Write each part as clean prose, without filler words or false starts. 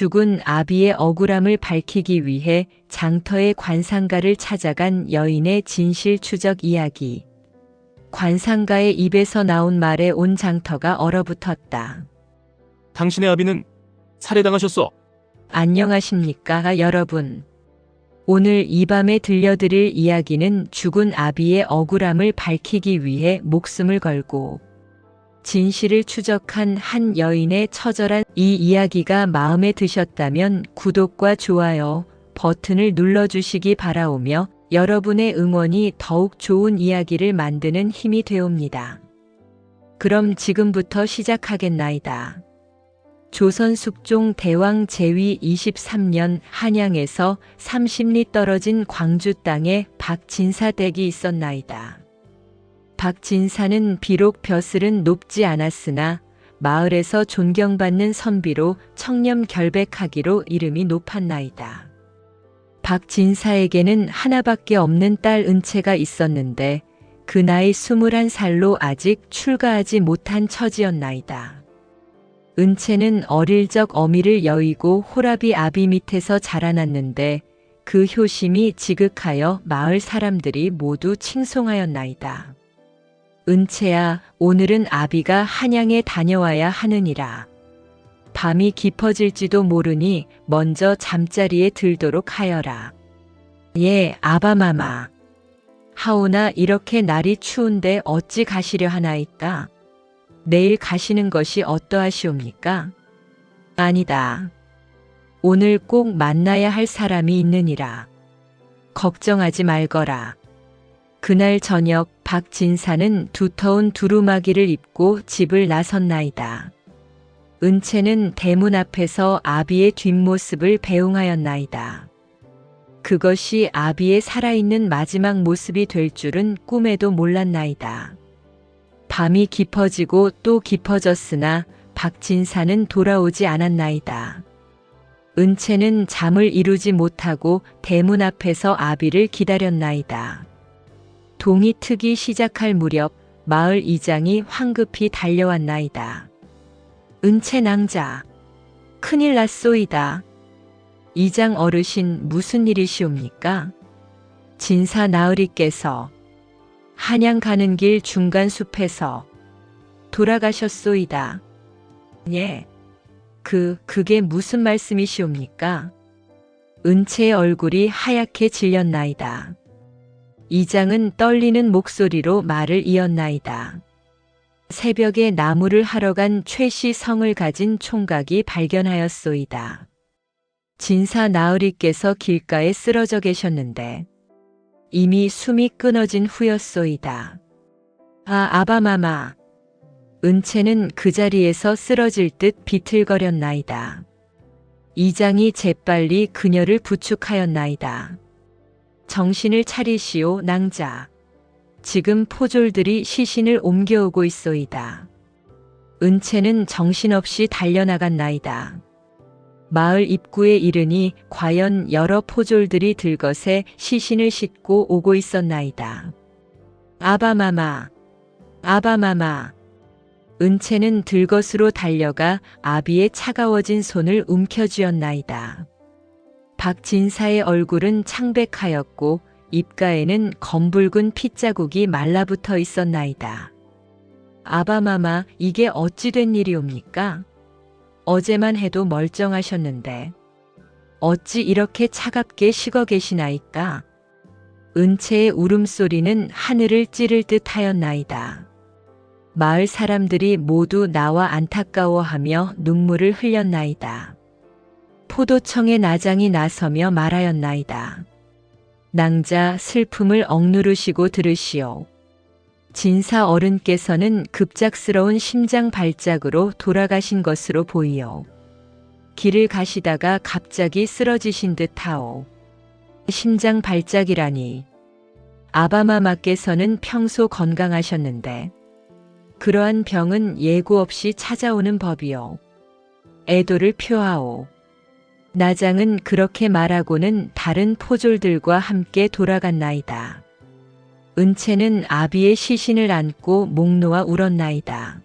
죽은 아비의 억울함을 밝히기 위해 장터의 관상가를 찾아간 여인의 진실 추적 이야기. 관상가의 입에서 나온 말에 온 장터가 얼어붙었다. 당신의 아비는 살해당하셨소. 안녕하십니까, 여러분. 오늘 이 밤에 들려드릴 이야기는 죽은 아비의 억울함을 밝히기 위해 목숨을 걸고 진실을 추적한 한 여인의 처절한 이 이야기가 마음에 드셨다면 구독과 좋아요 버튼을 눌러주시기 바라오며 여러분의 응원이 더욱 좋은 이야기를 만드는 힘이 되옵니다. 그럼 지금부터 시작하겠나이다. 조선 숙종 대왕 제위 23년 한양에서 30리 떨어진 광주 땅에 박진사 댁이 있었나이다. 박진사는 비록 벼슬은 높지 않았으나 마을에서 존경받는 선비로 청렴결백하기로 이름이 높았나이다. 박진사에게는 하나밖에 없는 딸 은채가 있었는데 그 나이 21살로 아직 출가하지 못한 처지였나이다. 은채는 어릴 적 어미를 여의고 호라비 아비 밑에서 자라났는데 그 효심이 지극하여 마을 사람들이 모두 칭송하였나이다. 은채야, 오늘은 아비가 한양에 다녀와야 하느니라. 밤이 깊어질지도 모르니 먼저 잠자리에 들도록 하여라. 예, 아바마마. 하오나 이렇게 날이 추운데 어찌 가시려 하나이까? 내일 가시는 것이 어떠하시옵니까? 아니다. 오늘 꼭 만나야 할 사람이 있느니라. 걱정하지 말거라. 그날 저녁 박진사는 두터운 두루마기를 입고 집을 나섰나이다. 은채는 대문 앞에서 아비의 뒷모습을 배웅하였나이다. 그것이 아비의 살아있는 마지막 모습이 될 줄은 꿈에도 몰랐나이다. 밤이 깊어지고 또 깊어졌으나 박진사는 돌아오지 않았나이다. 은채는 잠을 이루지 못하고 대문 앞에서 아비를 기다렸나이다. 동이 트기 시작할 무렵 마을 이장이 황급히 달려왔나이다. 은채 낭자, 큰일 났소이다. 이장 어르신 무슨 일이시옵니까? 진사 나으리께서 한양 가는 길 중간 숲에서 돌아가셨소이다. 예, 그게 무슨 말씀이시옵니까? 은채의 얼굴이 하얗게 질렸나이다. 이장은 떨리는 목소리로 말을 이었나이다. 새벽에 나무를 하러 간 최씨 성을 가진 총각이 발견하였소이다. 진사 나으리께서 길가에 쓰러져 계셨는데 이미 숨이 끊어진 후였소이다. 아바마마. 은채는 그 자리에서 쓰러질 듯 비틀거렸나이다. 이장이 재빨리 그녀를 부축하였나이다. 정신을 차리시오, 낭자. 지금 포졸들이 시신을 옮겨오고 있소이다. 은채는 정신없이 달려나갔나이다. 마을 입구에 이르니 과연 여러 포졸들이 들것에 시신을 싣고 오고 있었나이다. 아바마마, 아바마마. 은채는 들것으로 달려가 아비의 차가워진 손을 움켜쥐었나이다. 박진사의 얼굴은 창백하였고 입가에는 검붉은 핏자국이 말라붙어 있었나이다. 아바마마, 이게 어찌 된 일이옵니까? 어제만 해도 멀쩡하셨는데 어찌 이렇게 차갑게 식어 계시나이까? 은채의 울음소리는 하늘을 찌를 듯 하였나이다. 마을 사람들이 모두 나와 안타까워하며 눈물을 흘렸나이다. 포도청의 나장이 나서며 말하였나이다. 낭자, 슬픔을 억누르시고 들으시오. 진사 어른께서는 급작스러운 심장 발작으로 돌아가신 것으로 보이오. 길을 가시다가 갑자기 쓰러지신 듯하오. 심장 발작이라니. 아바마마께서는 평소 건강하셨는데 그러한 병은 예고 없이 찾아오는 법이오. 애도를 표하오. 나장은 그렇게 말하고는 다른 포졸들과 함께 돌아갔나이다. 은채는 아비의 시신을 안고 목 놓아 울었나이다.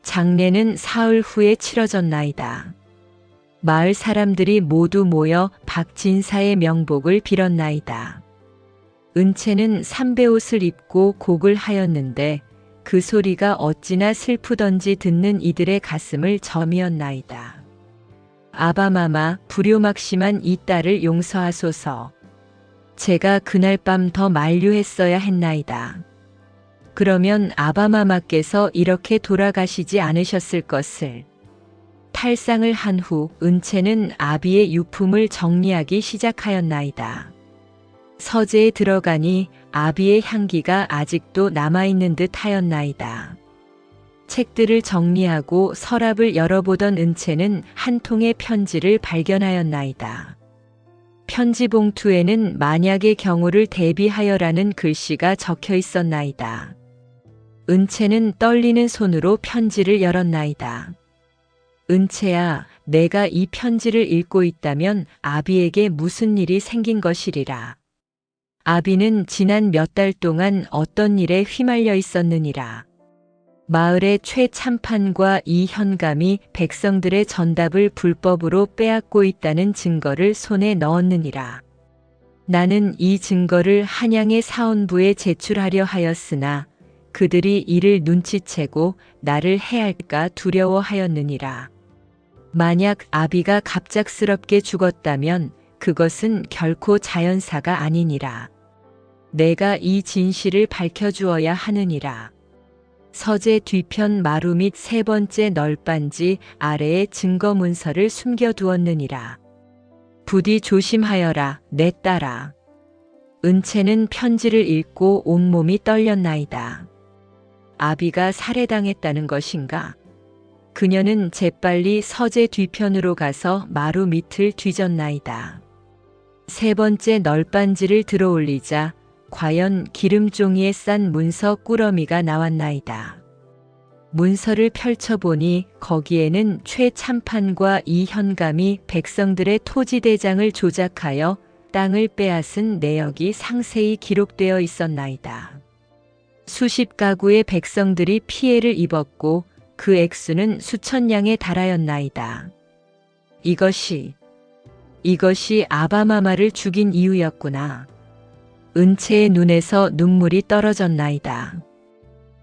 장례는 사흘 후에 치러졌나이다. 마을 사람들이 모두 모여 박진사의 명복을 빌었나이다. 은채는 삼배옷을 입고 곡을 하였는데 그 소리가 어찌나 슬프던지 듣는 이들의 가슴을 저미었나이다. 아바마마, 불효막심한 이 딸을 용서하소서. 제가 그날 밤 더 만류했어야 했나이다. 그러면 아바마마께서 이렇게 돌아가시지 않으셨을 것을. 탈상을 한 후 은채는 아비의 유품을 정리하기 시작하였나이다. 서재에 들어가니 아비의 향기가 아직도 남아있는 듯 하였나이다. 책들을 정리하고 서랍을 열어보던 은채는 한 통의 편지를 발견하였나이다. 편지 봉투에는 만약의 경우를 대비하여라는 글씨가 적혀 있었나이다. 은채는 떨리는 손으로 편지를 열었나이다. 은채야, 내가 이 편지를 읽고 있다면 아비에게 무슨 일이 생긴 것이리라. 아비는 지난 몇 달 동안 어떤 일에 휘말려 있었느니라. 마을의 최참판과 이 현감이 백성들의 전답을 불법으로 빼앗고 있다는 증거를 손에 넣었느니라. 나는 이 증거를 한양의 사원부에 제출하려 하였으나 그들이 이를 눈치채고 나를 해할까 두려워하였느니라. 만약 아비가 갑작스럽게 죽었다면 그것은 결코 자연사가 아니니라. 내가 이 진실을 밝혀주어야 하느니라. 서재 뒤편 마루 및 세 번째 널빤지 아래에 증거 문서를 숨겨두었느니라. 부디 조심하여라, 내 딸아. 은채는 편지를 읽고 온몸이 떨렸나이다. 아비가 살해당했다는 것인가? 그녀는 재빨리 서재 뒤편으로 가서 마루 밑을 뒤졌나이다. 세 번째 널빤지를 들어올리자 과연 기름종이에 싼 문서 꾸러미가 나왔나이다. 문서를 펼쳐보니 거기에는 최참판과 이 현감이 백성들의 토지대장을 조작하여 땅을 빼앗은 내역이 상세히 기록되어 있었나이다. 수십 가구의 백성들이 피해를 입었고 그 액수는 수천 냥에 달하였나이다. 이것이 아바마마를 죽인 이유였구나. 은채의 눈에서 눈물이 떨어졌나이다.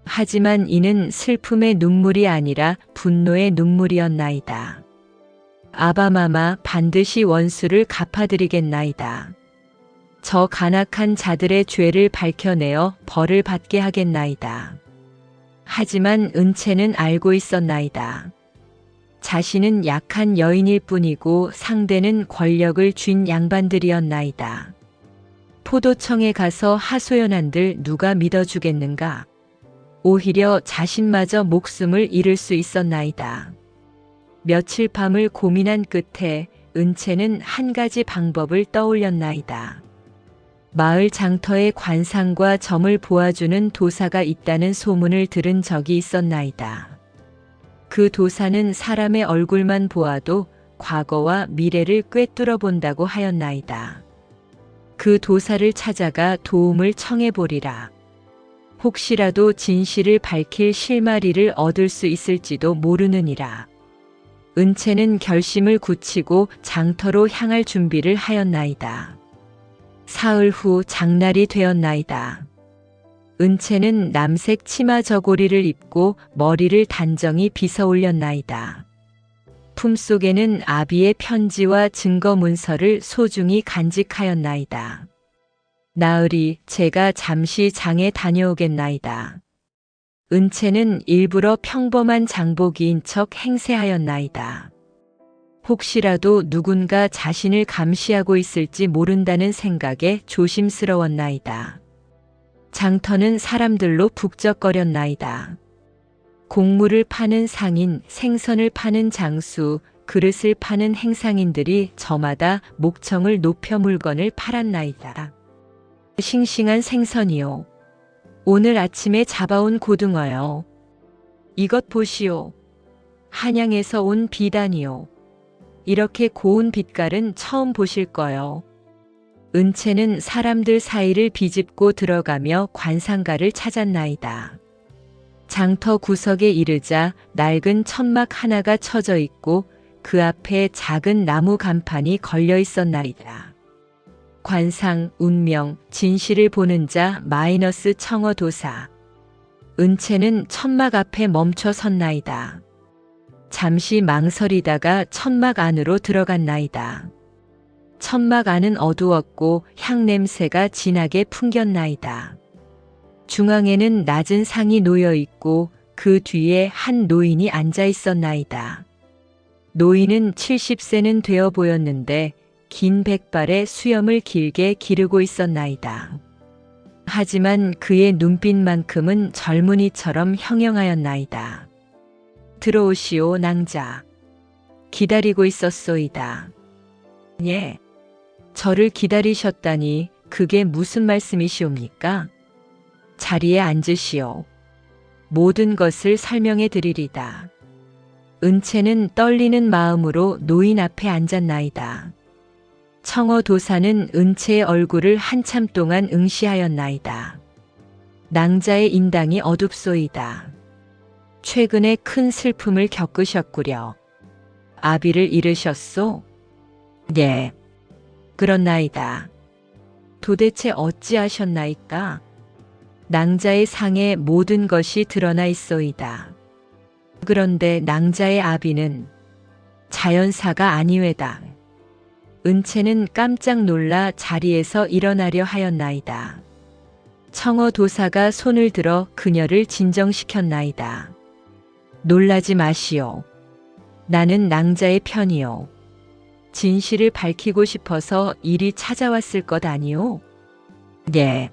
하지만 이는 슬픔의 눈물이 아니라 분노의 눈물이었나이다. 아바마마, 반드시 원수를 갚아드리겠나이다. 저 간악한 자들의 죄를 밝혀내어 벌을 받게 하겠나이다. 하지만 은채는 알고 있었나이다. 자신은 약한 여인일 뿐이고 상대는 권력을 쥔 양반들이었나이다. 포도청에 가서 하소연한들 누가 믿어주겠는가? 오히려 자신마저 목숨을 잃을 수 있었나이다. 며칠 밤을 고민한 끝에 은채는 한 가지 방법을 떠올렸나이다. 마을 장터에 관상과 점을 보아주는 도사가 있다는 소문을 들은 적이 있었나이다. 그 도사는 사람의 얼굴만 보아도 과거와 미래를 꿰뚫어 본다고 하였나이다. 그 도사를 찾아가 도움을 청해보리라. 혹시라도 진실을 밝힐 실마리를 얻을 수 있을지도 모르느니라. 은채는 결심을 굳히고 장터로 향할 준비를 하였나이다. 사흘 후 장날이 되었나이다. 은채는 남색 치마 저고리를 입고 머리를 단정히 빗어 올렸나이다. 품속에는 아비의 편지와 증거 문서를 소중히 간직하였나이다. 나으리, 제가 잠시 장에 다녀오겠나이다. 은채는 일부러 평범한 장보기인 척 행세하였나이다. 혹시라도 누군가 자신을 감시하고 있을지 모른다는 생각에 조심스러웠나이다. 장터는 사람들로 북적거렸나이다. 곡물을 파는 상인, 생선을 파는 장수, 그릇을 파는 행상인들이 저마다 목청을 높여 물건을 팔았나이다. 싱싱한 생선이요. 오늘 아침에 잡아온 고등어요. 이것 보시오. 한양에서 온 비단이요. 이렇게 고운 빛깔은 처음 보실 거요. 은채는 사람들 사이를 비집고 들어가며 관상가를 찾았나이다. 장터 구석에 이르자 낡은 천막 하나가 쳐져 있고 그 앞에 작은 나무 간판이 걸려 있었나이다. 관상, 운명, 진실을 보는 자 마이너스 청어도사. 은채는 천막 앞에 멈춰 섰나이다. 잠시 망설이다가 천막 안으로 들어갔나이다. 천막 안은 어두웠고 향냄새가 진하게 풍겼나이다. 중앙에는 낮은 상이 놓여 있고 그 뒤에 한 노인이 앉아 있었나이다. 노인은 70세는 되어 보였는데 긴 백발에 수염을 길게 기르고 있었나이다. 하지만 그의 눈빛만큼은 젊은이처럼 형형하였나이다. 들어오시오, 낭자. 기다리고 있었소이다. 예. 저를 기다리셨다니 그게 무슨 말씀이시옵니까? 자리에 앉으시오. 모든 것을 설명해 드리리다. 은채는 떨리는 마음으로 노인 앞에 앉았나이다. 청어도사는 은채의 얼굴을 한참 동안 응시하였나이다. 낭자의 인당이 어둡소이다. 최근에 큰 슬픔을 겪으셨구려. 아비를 잃으셨소? 예. 그렇나이다. 도대체 어찌하셨나이까? 낭자의 상에 모든 것이 드러나 있소이다. 그런데 낭자의 아비는 자연사가 아니외다. 은채는 깜짝 놀라 자리에서 일어나려 하였나이다. 청어도사가 손을 들어 그녀를 진정시켰나이다. 놀라지 마시오. 나는 낭자의 편이오. 진실을 밝히고 싶어서 이리 찾아왔을 것 아니오? 예.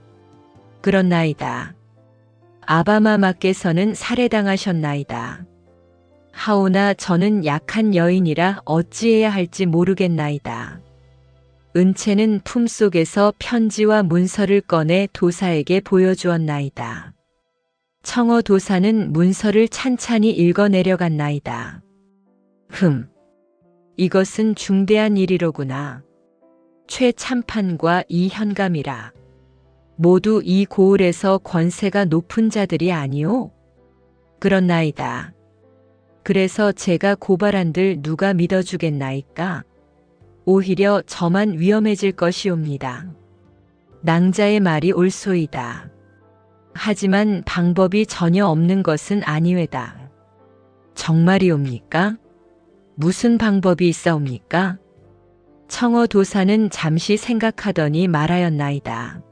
그렇나이다. 아바마마께서는 살해당하셨나이다. 하오나 저는 약한 여인이라 어찌해야 할지 모르겠나이다. 은채는 품속에서 편지와 문서를 꺼내 도사에게 보여주었나이다. 청어도사는 문서를 찬찬히 읽어내려갔나이다. 이것은 중대한 일이로구나. 최참판과 이현감이라. 모두 이 고을에서 권세가 높은 자들이 아니오? 그렇나이다. 그래서 제가 고발한들 누가 믿어주겠나이까? 오히려 저만 위험해질 것이옵니다. 낭자의 말이 옳소이다. 하지만 방법이 전혀 없는 것은 아니외다. 정말이옵니까? 무슨 방법이 있사옵니까? 청어도사는 잠시 생각하더니 말하였나이다.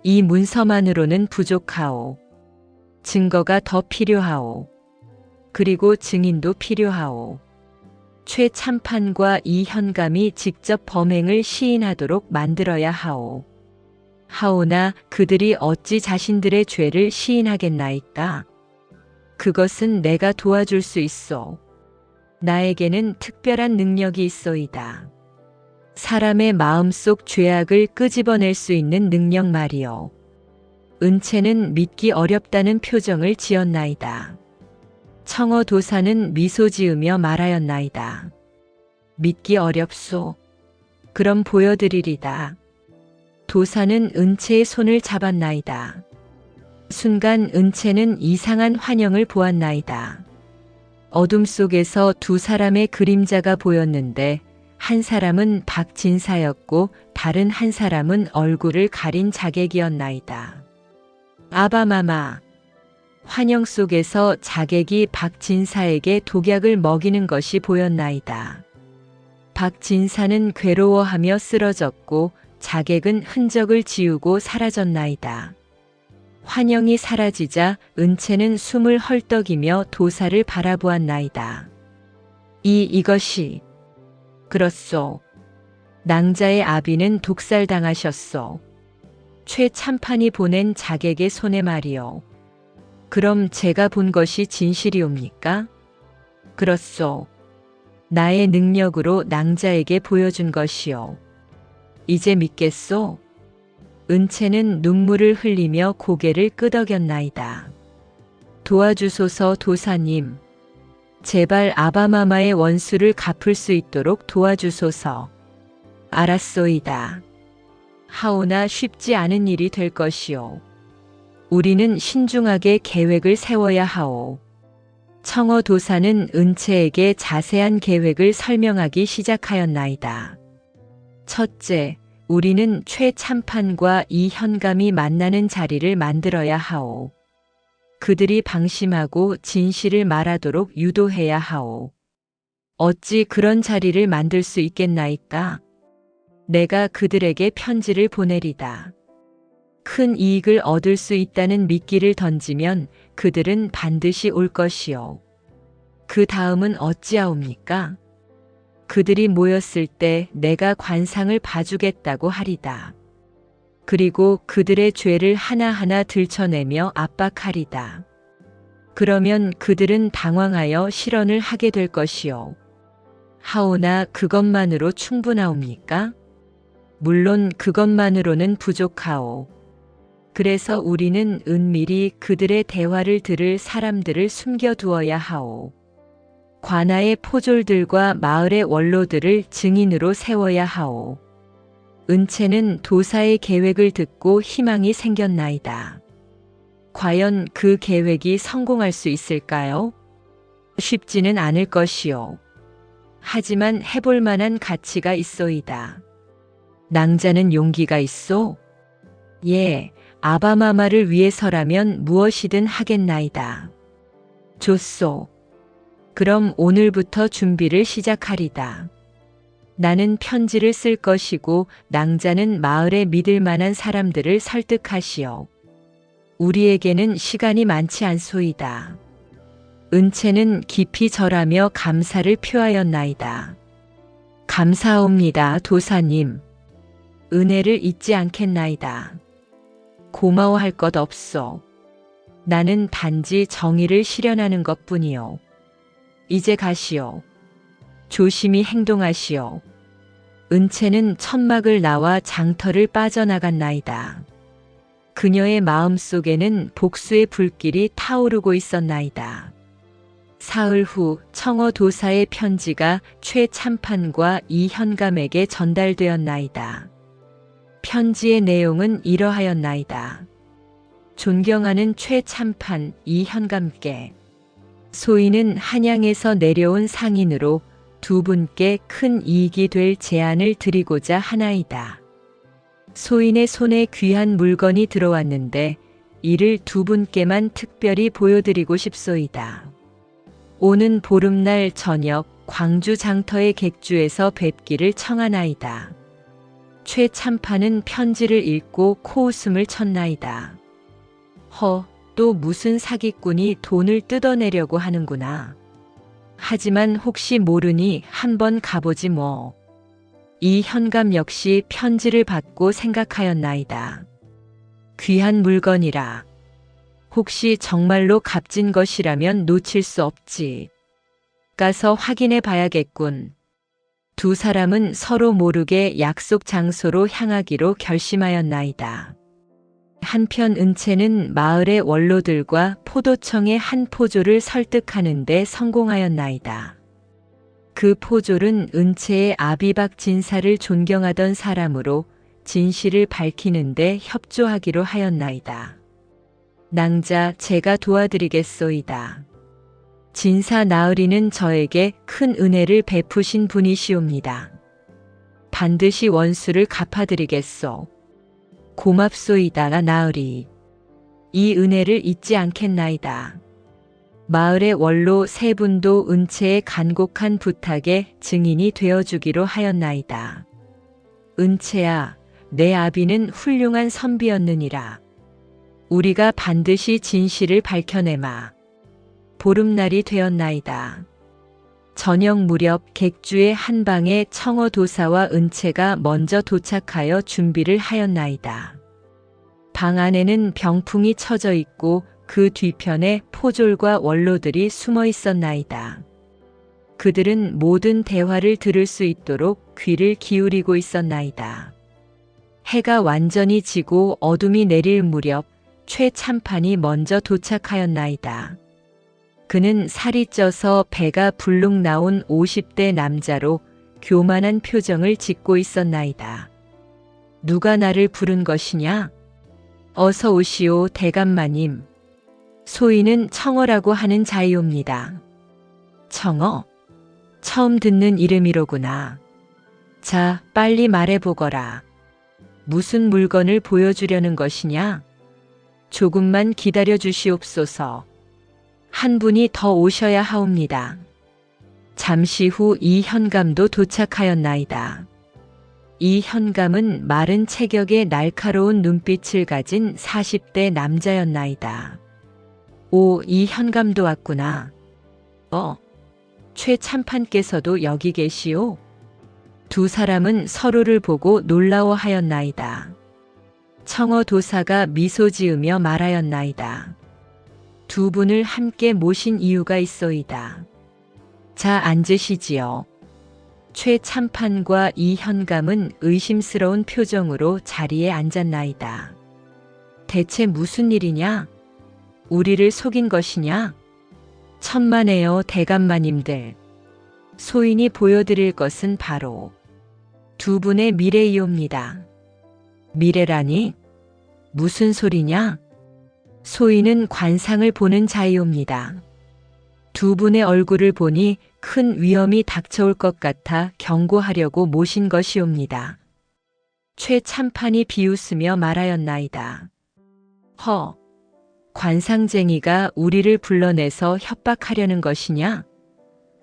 이 문서만으로는 부족하오. 증거가 더 필요하오. 그리고 증인도 필요하오. 최참판과 이현감이 직접 범행을 시인하도록 만들어야 하오. 하오나 그들이 어찌 자신들의 죄를 시인하겠나이까? 그것은 내가 도와줄 수 있어. 나에게는 특별한 능력이 있소이다. 사람의 마음속 죄악을 끄집어낼 수 있는 능력 말이오. 은채는 믿기 어렵다는 표정을 지었나이다. 청어도사는 미소 지으며 말하였나이다. 믿기 어렵소. 그럼 보여드리리다. 도사는 은채의 손을 잡았나이다. 순간 은채는 이상한 환영을 보았나이다. 어둠 속에서 두 사람의 그림자가 보였는데 한 사람은 박진사였고 다른 한 사람은 얼굴을 가린 자객이었나이다. 아바마마. 환영 속에서 자객이 박진사에게 독약을 먹이는 것이 보였나이다. 박진사는 괴로워하며 쓰러졌고 자객은 흔적을 지우고 사라졌나이다. 환영이 사라지자 은채는 숨을 헐떡이며 도사를 바라보았나이다. 이것이. 그렇소. 낭자의 아비는 독살당하셨소. 최참판이 보낸 자객의 손에 말이오. 그럼 제가 본 것이 진실이옵니까? 그렇소. 나의 능력으로 낭자에게 보여준 것이오. 이제 믿겠소? 은채는 눈물을 흘리며 고개를 끄덕였나이다. 도와주소서 도사님. 제발 아바마마의 원수를 갚을 수 있도록 도와주소서. 알았소이다. 하오나 쉽지 않은 일이 될 것이오. 우리는 신중하게 계획을 세워야 하오. 청어도사는 은채에게 자세한 계획을 설명하기 시작하였나이다. 첫째, 우리는 최참판과 이 현감이 만나는 자리를 만들어야 하오. 그들이 방심하고 진실을 말하도록 유도해야 하오. 어찌 그런 자리를 만들 수 있겠나이까? 내가 그들에게 편지를 보내리다. 큰 이익을 얻을 수 있다는 미끼를 던지면 그들은 반드시 올 것이요. 그 다음은 어찌하옵니까? 그들이 모였을 때 내가 관상을 봐주겠다고 하리다. 그리고 그들의 죄를 하나하나 들춰내며 압박하리다. 그러면 그들은 당황하여 실언을 하게 될 것이요. 하오나 그것만으로 충분하옵니까? 물론 그것만으로는 부족하오. 그래서 우리는 은밀히 그들의 대화를 들을 사람들을 숨겨두어야 하오. 관아의 포졸들과 마을의 원로들을 증인으로 세워야 하오. 은채는 도사의 계획을 듣고 희망이 생겼나이다. 과연 그 계획이 성공할 수 있을까요? 쉽지는 않을 것이요. 하지만 해볼 만한 가치가 있소이다. 낭자는 용기가 있소? 예, 아바마마를 위해서라면 무엇이든 하겠나이다. 좋소. 그럼 오늘부터 준비를 시작하리다. 나는 편지를 쓸 것이고 낭자는 마을에 믿을 만한 사람들을 설득하시오. 우리에게는 시간이 많지 않소이다. 은채는 깊이 절하며 감사를 표하였나이다. 감사옵니다, 도사님. 은혜를 잊지 않겠나이다. 고마워할 것 없소. 나는 단지 정의를 실현하는 것뿐이요. 이제 가시오. 조심히 행동하시오. 은채는 천막을 나와 장터를 빠져나갔나이다. 그녀의 마음속에는 복수의 불길이 타오르고 있었나이다. 사흘 후 청어도사의 편지가 최참판과 이현감에게 전달되었나이다. 편지의 내용은 이러하였나이다. 존경하는 최참판 이현감께 소인은 한양에서 내려온 상인으로 두 분께 큰 이익이 될 제안을 드리고자 하나이다. 소인의 손에 귀한 물건이 들어왔는데 이를 두 분께만 특별히 보여드리고 싶소이다. 오는 보름날 저녁 광주 장터의 객주에서 뵙기를 청하나이다. 최참판은 편지를 읽고 코웃음을 쳤나이다. 또 무슨 사기꾼이 돈을 뜯어내려고 하는구나. 하지만 혹시 모르니 한번 가보지 뭐. 이 현감 역시 편지를 받고 생각하였나이다. 귀한 물건이라. 혹시 정말로 값진 것이라면 놓칠 수 없지. 가서 확인해 봐야겠군. 두 사람은 서로 모르게 약속 장소로 향하기로 결심하였나이다. 한편 은채는 마을의 원로들과 포도청의 한 포졸을 설득하는 데 성공하였나이다. 그 포졸은 은채의 아비박 진사를 존경하던 사람으로 진실을 밝히는데 협조하기로 하였나이다. 낭자, 제가 도와드리겠소이다. 진사 나으리는 저에게 큰 은혜를 베푸신 분이시옵니다. 반드시 원수를 갚아드리겠소. 고맙소이다, 나으리. 이 은혜를 잊지 않겠나이다. 마을의 원로 세 분도 은채의 간곡한 부탁에 증인이 되어주기로 하였나이다. 은채야, 내 아비는 훌륭한 선비였느니라. 우리가 반드시 진실을 밝혀내마. 보름날이 되었나이다. 저녁 무렵 객주의 한 방에 청어도사와 은채가 먼저 도착하여 준비를 하였나이다. 방 안에는 병풍이 쳐져 있고 그 뒤편에 포졸과 원로들이 숨어 있었나이다. 그들은 모든 대화를 들을 수 있도록 귀를 기울이고 있었나이다. 해가 완전히 지고 어둠이 내릴 무렵 최참판이 먼저 도착하였나이다. 그는 살이 쪄서 배가 불룩 나온 50대 남자로 교만한 표정을 짓고 있었나이다. 누가 나를 부른 것이냐? 어서 오시오, 대감마님. 소인은 청어라고 하는 자이옵니다. 청어? 처음 듣는 이름이로구나. 자, 빨리 말해보거라. 무슨 물건을 보여주려는 것이냐? 조금만 기다려 주시옵소서. 한 분이 더 오셔야 하옵니다. 잠시 후 이 현감도 도착하였나이다. 이 현감은 마른 체격에 날카로운 눈빛을 가진 40대 남자였나이다. 오, 이 현감도 왔구나. 최 참판께서도 여기 계시오? 두 사람은 서로를 보고 놀라워하였나이다. 청어 도사가 미소 지으며 말하였나이다. 두 분을 함께 모신 이유가 있소이다. 자, 앉으시지요. 최 참판과 이 현감은 의심스러운 표정으로 자리에 앉았나이다. 대체 무슨 일이냐? 우리를 속인 것이냐? 천만에요, 대감마님들. 소인이 보여드릴 것은 바로 두 분의 미래이옵니다. 미래라니? 무슨 소리냐? 소인은 관상을 보는 자이옵니다. 두 분의 얼굴을 보니 큰 위험이 닥쳐올 것 같아 경고하려고 모신 것이옵니다. 최 참판이 비웃으며 말하였나이다. 관상쟁이가 우리를 불러내서 협박하려는 것이냐?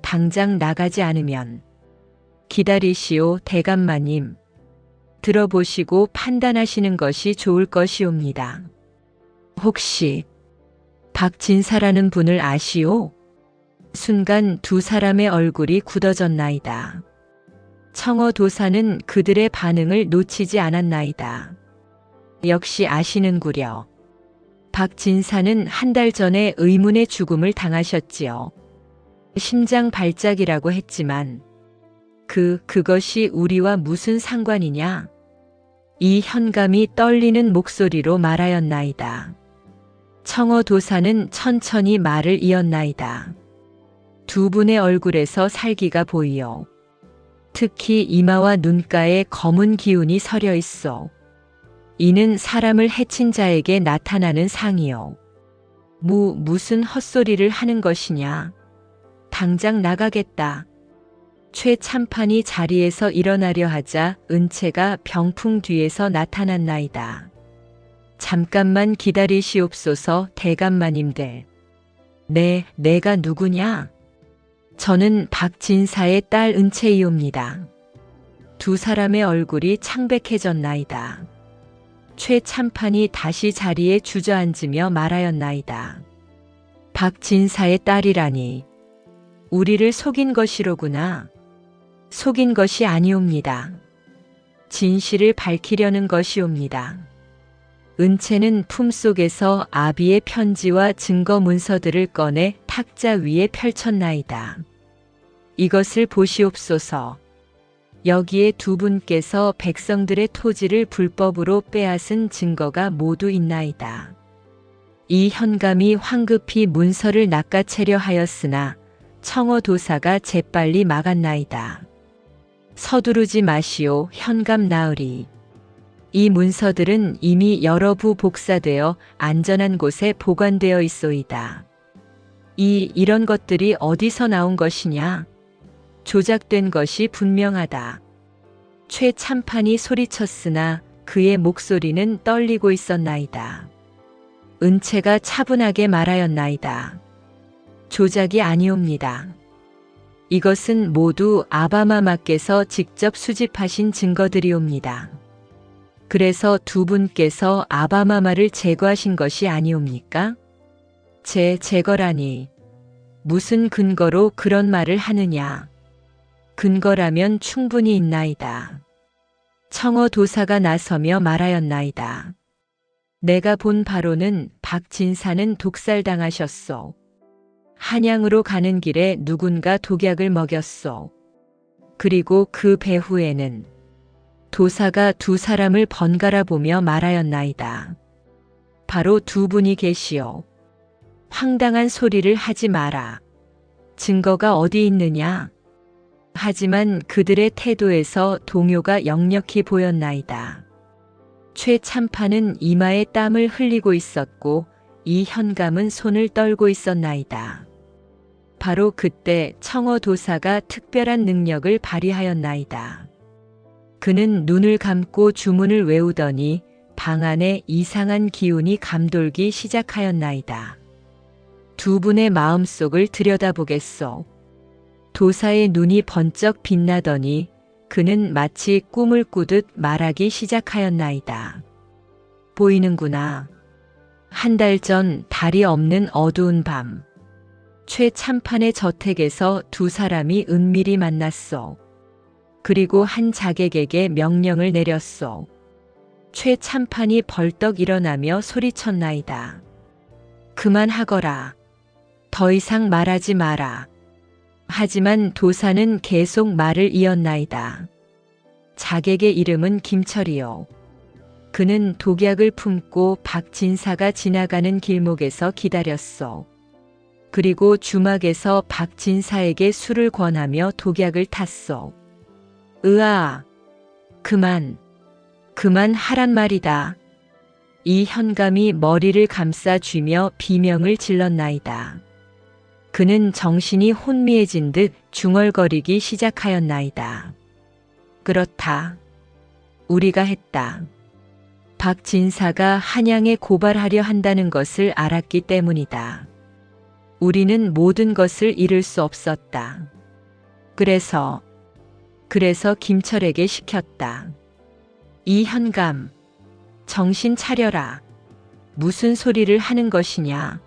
당장 나가지 않으면. 기다리시오, 대감마님. 들어보시고 판단하시는 것이 좋을 것이옵니다. 혹시 박진사라는 분을 아시오? 순간 두 사람의 얼굴이 굳어졌나이다. 청어 도사는 그들의 반응을 놓치지 않았나이다. 역시 아시는구려. 박진사는 한 달 전에 의문의 죽음을 당하셨지요. 심장 발작이라고 했지만 그것이 우리와 무슨 상관이냐? 이 현감이 떨리는 목소리로 말하였나이다. 청어 도사는 천천히 말을 이었나이다. 두 분의 얼굴에서 살기가 보이오. 특히 이마와 눈가에 검은 기운이 서려 있어. 이는 사람을 해친 자에게 나타나는 상이오. 무슨 헛소리를 하는 것이냐? 당장 나가겠다. 최 참판이 자리에서 일어나려 하자 은채가 병풍 뒤에서 나타났나이다. 잠깐만 기다리시옵소서, 대감마님들. 내가 누구냐? 저는 박진사의 딸 은채이옵니다. 두 사람의 얼굴이 창백해졌나이다. 최 참판이 다시 자리에 주저앉으며 말하였나이다. 박진사의 딸이라니. 우리를 속인 것이로구나. 속인 것이 아니옵니다. 진실을 밝히려는 것이옵니다. 은채는 품속에서 아비의 편지와 증거 문서들을 꺼내 탁자 위에 펼쳤나이다. 이것을 보시옵소서. 여기에 두 분께서 백성들의 토지를 불법으로 빼앗은 증거가 모두 있나이다. 이 현감이 황급히 문서를 낚아채려 하였으나 청어 도사가 재빨리 막았나이다. 서두르지 마시오, 현감 나으리. 이 문서들은 이미 여러 부 복사되어 안전한 곳에 보관되어 있소이다. 이런 것들이 어디서 나온 것이냐? 조작된 것이 분명하다. 최 참판이 소리쳤으나 그의 목소리는 떨리고 있었나이다. 은채가 차분하게 말하였나이다. 조작이 아니옵니다. 이것은 모두 아바마마께서 직접 수집하신 증거들이옵니다. 그래서 두 분께서 아바마마를 제거하신 것이 아니옵니까? 제거라니. 무슨 근거로 그런 말을 하느냐? 근거라면 충분히 있나이다. 청어 도사가 나서며 말하였나이다. 내가 본 바로는 박진사는 독살당하셨소. 한양으로 가는 길에 누군가 독약을 먹였소. 그리고 그 배후에는 도사가 두 사람을 번갈아 보며 말하였나이다. 바로 두 분이 계시오. 황당한 소리를 하지 마라. 증거가 어디 있느냐? 하지만 그들의 태도에서 동요가 역력히 보였나이다. 최 참판은 이마에 땀을 흘리고 있었고 이 현감은 손을 떨고 있었나이다. 바로 그때 청어도사가 특별한 능력을 발휘하였나이다. 그는 눈을 감고 주문을 외우더니 방 안에 이상한 기운이 감돌기 시작하였나이다. 두 분의 마음속을 들여다보겠소. 도사의 눈이 번쩍 빛나더니 그는 마치 꿈을 꾸듯 말하기 시작하였나이다. 보이는구나. 한 달 전 달이 없는 어두운 밤. 최참판의 저택에서 두 사람이 은밀히 만났소. 그리고 한 자객에게 명령을 내렸소. 최참판이 벌떡 일어나며 소리쳤나이다. 그만하거라. 더 이상 말하지 마라. 하지만 도사는 계속 말을 이었나이다. 자객의 이름은 김철이요. 그는 독약을 품고 박진사가 지나가는 길목에서 기다렸소. 그리고 주막에서 박진사에게 술을 권하며 독약을 탔소. 으아! 그만 하란 말이다. 이 현감이 머리를 감싸 쥐며 비명을 질렀나이다. 그는 정신이 혼미해진 듯 중얼거리기 시작하였나이다. 그렇다. 우리가 했다. 박진사가 한양에 고발하려 한다는 것을 알았기 때문이다. 우리는 모든 것을 잃을 수 없었다. 그래서 김철에게 시켰다. 이 현감, 정신 차려라. 무슨 소리를 하는 것이냐.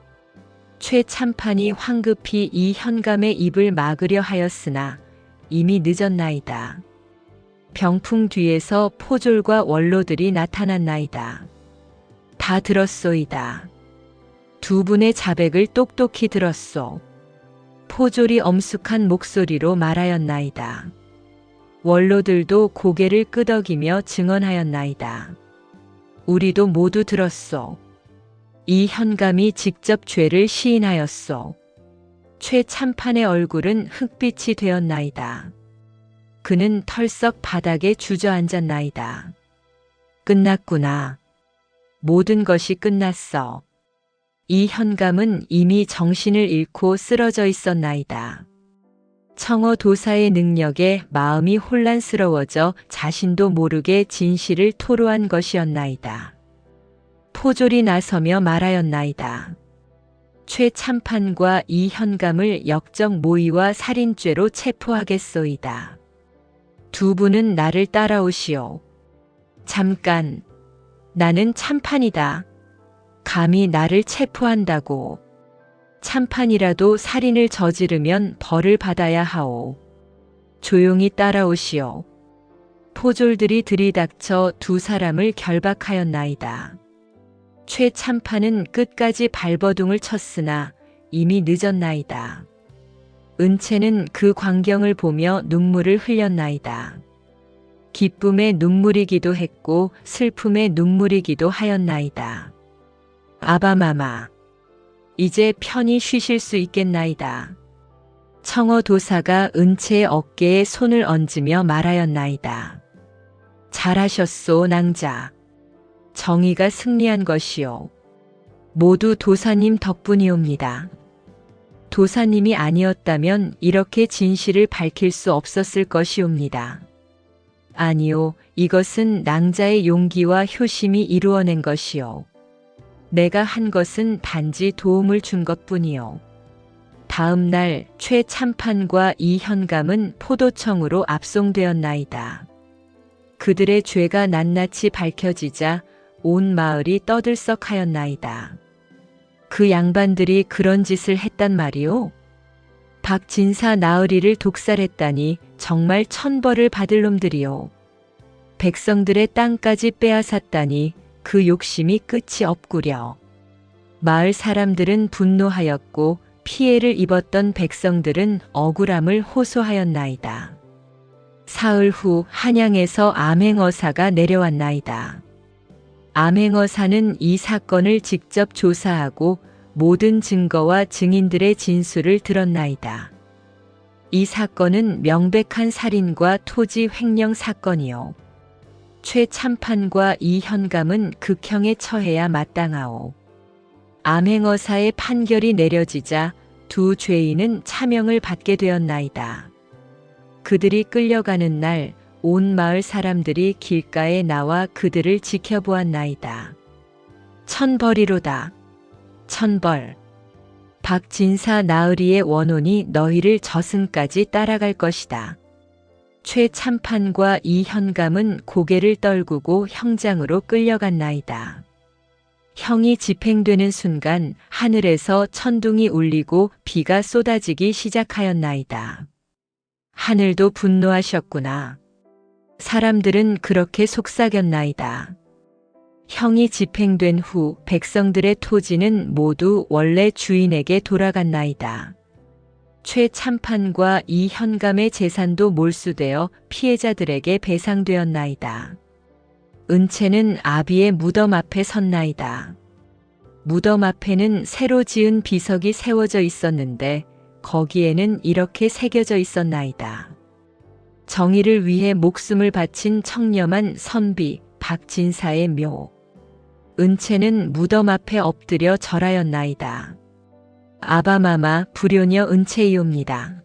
최참판이 황급히 이 현감의 입을 막으려 하였으나 이미 늦었나이다. 병풍 뒤에서 포졸과 원로들이 나타났나이다. 다 들었소이다. 두 분의 자백을 똑똑히 들었소. 포졸이 엄숙한 목소리로 말하였나이다. 원로들도 고개를 끄덕이며 증언하였나이다. 우리도 모두 들었소. 이 현감이 직접 죄를 시인하였소. 최참판의 얼굴은 흑빛이 되었나이다. 그는 털썩 바닥에 주저앉았나이다. 끝났구나. 모든 것이 끝났어. 이 현감은 이미 정신을 잃고 쓰러져 있었나이다. 청어도사의 능력에 마음이 혼란스러워져 자신도 모르게 진실을 토로한 것이었나이다. 포졸이 나서며 말하였나이다. 최참판과 이 현감을 역적 모의와 살인죄로 체포하겠소이다. 두 분은 나를 따라오시오. 잠깐, 나는 참판이다. 감히 나를 체포한다고. 참판이라도 살인을 저지르면 벌을 받아야 하오. 조용히 따라오시오. 포졸들이 들이닥쳐 두 사람을 결박하였나이다. 최참판은 끝까지 발버둥을 쳤으나 이미 늦었나이다. 은채는 그 광경을 보며 눈물을 흘렸나이다. 기쁨의 눈물이기도 했고 슬픔의 눈물이기도 하였나이다. 아바마마, 이제 편히 쉬실 수 있겠나이다. 청어도사가 은채의 어깨에 손을 얹으며 말하였나이다. 잘하셨소, 낭자. 정의가 승리한 것이요. 모두 도사님 덕분이옵니다. 도사님이 아니었다면 이렇게 진실을 밝힐 수 없었을 것이옵니다. 아니요, 이것은 낭자의 용기와 효심이 이루어낸 것이요. 내가 한 것은 단지 도움을 준 것뿐이요. 다음 날 최참판과 이 현감은 포도청으로 압송되었나이다. 그들의 죄가 낱낱이 밝혀지자 온 마을이 떠들썩하였나이다. 그 양반들이 그런 짓을 했단 말이오? 박진사 나으리를 독살했다니 정말 천벌을 받을 놈들이요. 백성들의 땅까지 빼앗았다니 그 욕심이 끝이 없구려. 마을 사람들은 분노하였고 피해를 입었던 백성들은 억울함을 호소하였나이다. 사흘 후 한양에서 암행어사가 내려왔나이다. 암행어사는 이 사건을 직접 조사하고 모든 증거와 증인들의 진술을 들었나이다. 이 사건은 명백한 살인과 토지 횡령 사건이요. 최참판과 이 현감은 극형에 처해야 마땅하오. 암행어사의 판결이 내려지자 두 죄인은 차명을 받게 되었나이다. 그들이 끌려가는 날 온 마을 사람들이 길가에 나와 그들을 지켜보았나이다. 천벌이로다. 천벌. 박진사 나으리의 원혼이 너희를 저승까지 따라갈 것이다. 최참판과 이현감은 고개를 떨구고 형장으로 끌려갔나이다. 형이 집행되는 순간 하늘에서 천둥이 울리고 비가 쏟아지기 시작하였나이다. 하늘도 분노하셨구나. 사람들은 그렇게 속삭였나이다. 형이 집행된 후 백성들의 토지는 모두 원래 주인에게 돌아갔나이다. 최참판과 이현감의 재산도 몰수되어 피해자들에게 배상되었나이다. 은채는 아비의 무덤 앞에 섰나이다. 무덤 앞에는 새로 지은 비석이 세워져 있었는데 거기에는 이렇게 새겨져 있었나이다. 정의를 위해 목숨을 바친 청렴한 선비 박진사의 묘. 은채는 무덤 앞에 엎드려 절하였나이다. 아바마마 불효녀 은채이옵니다.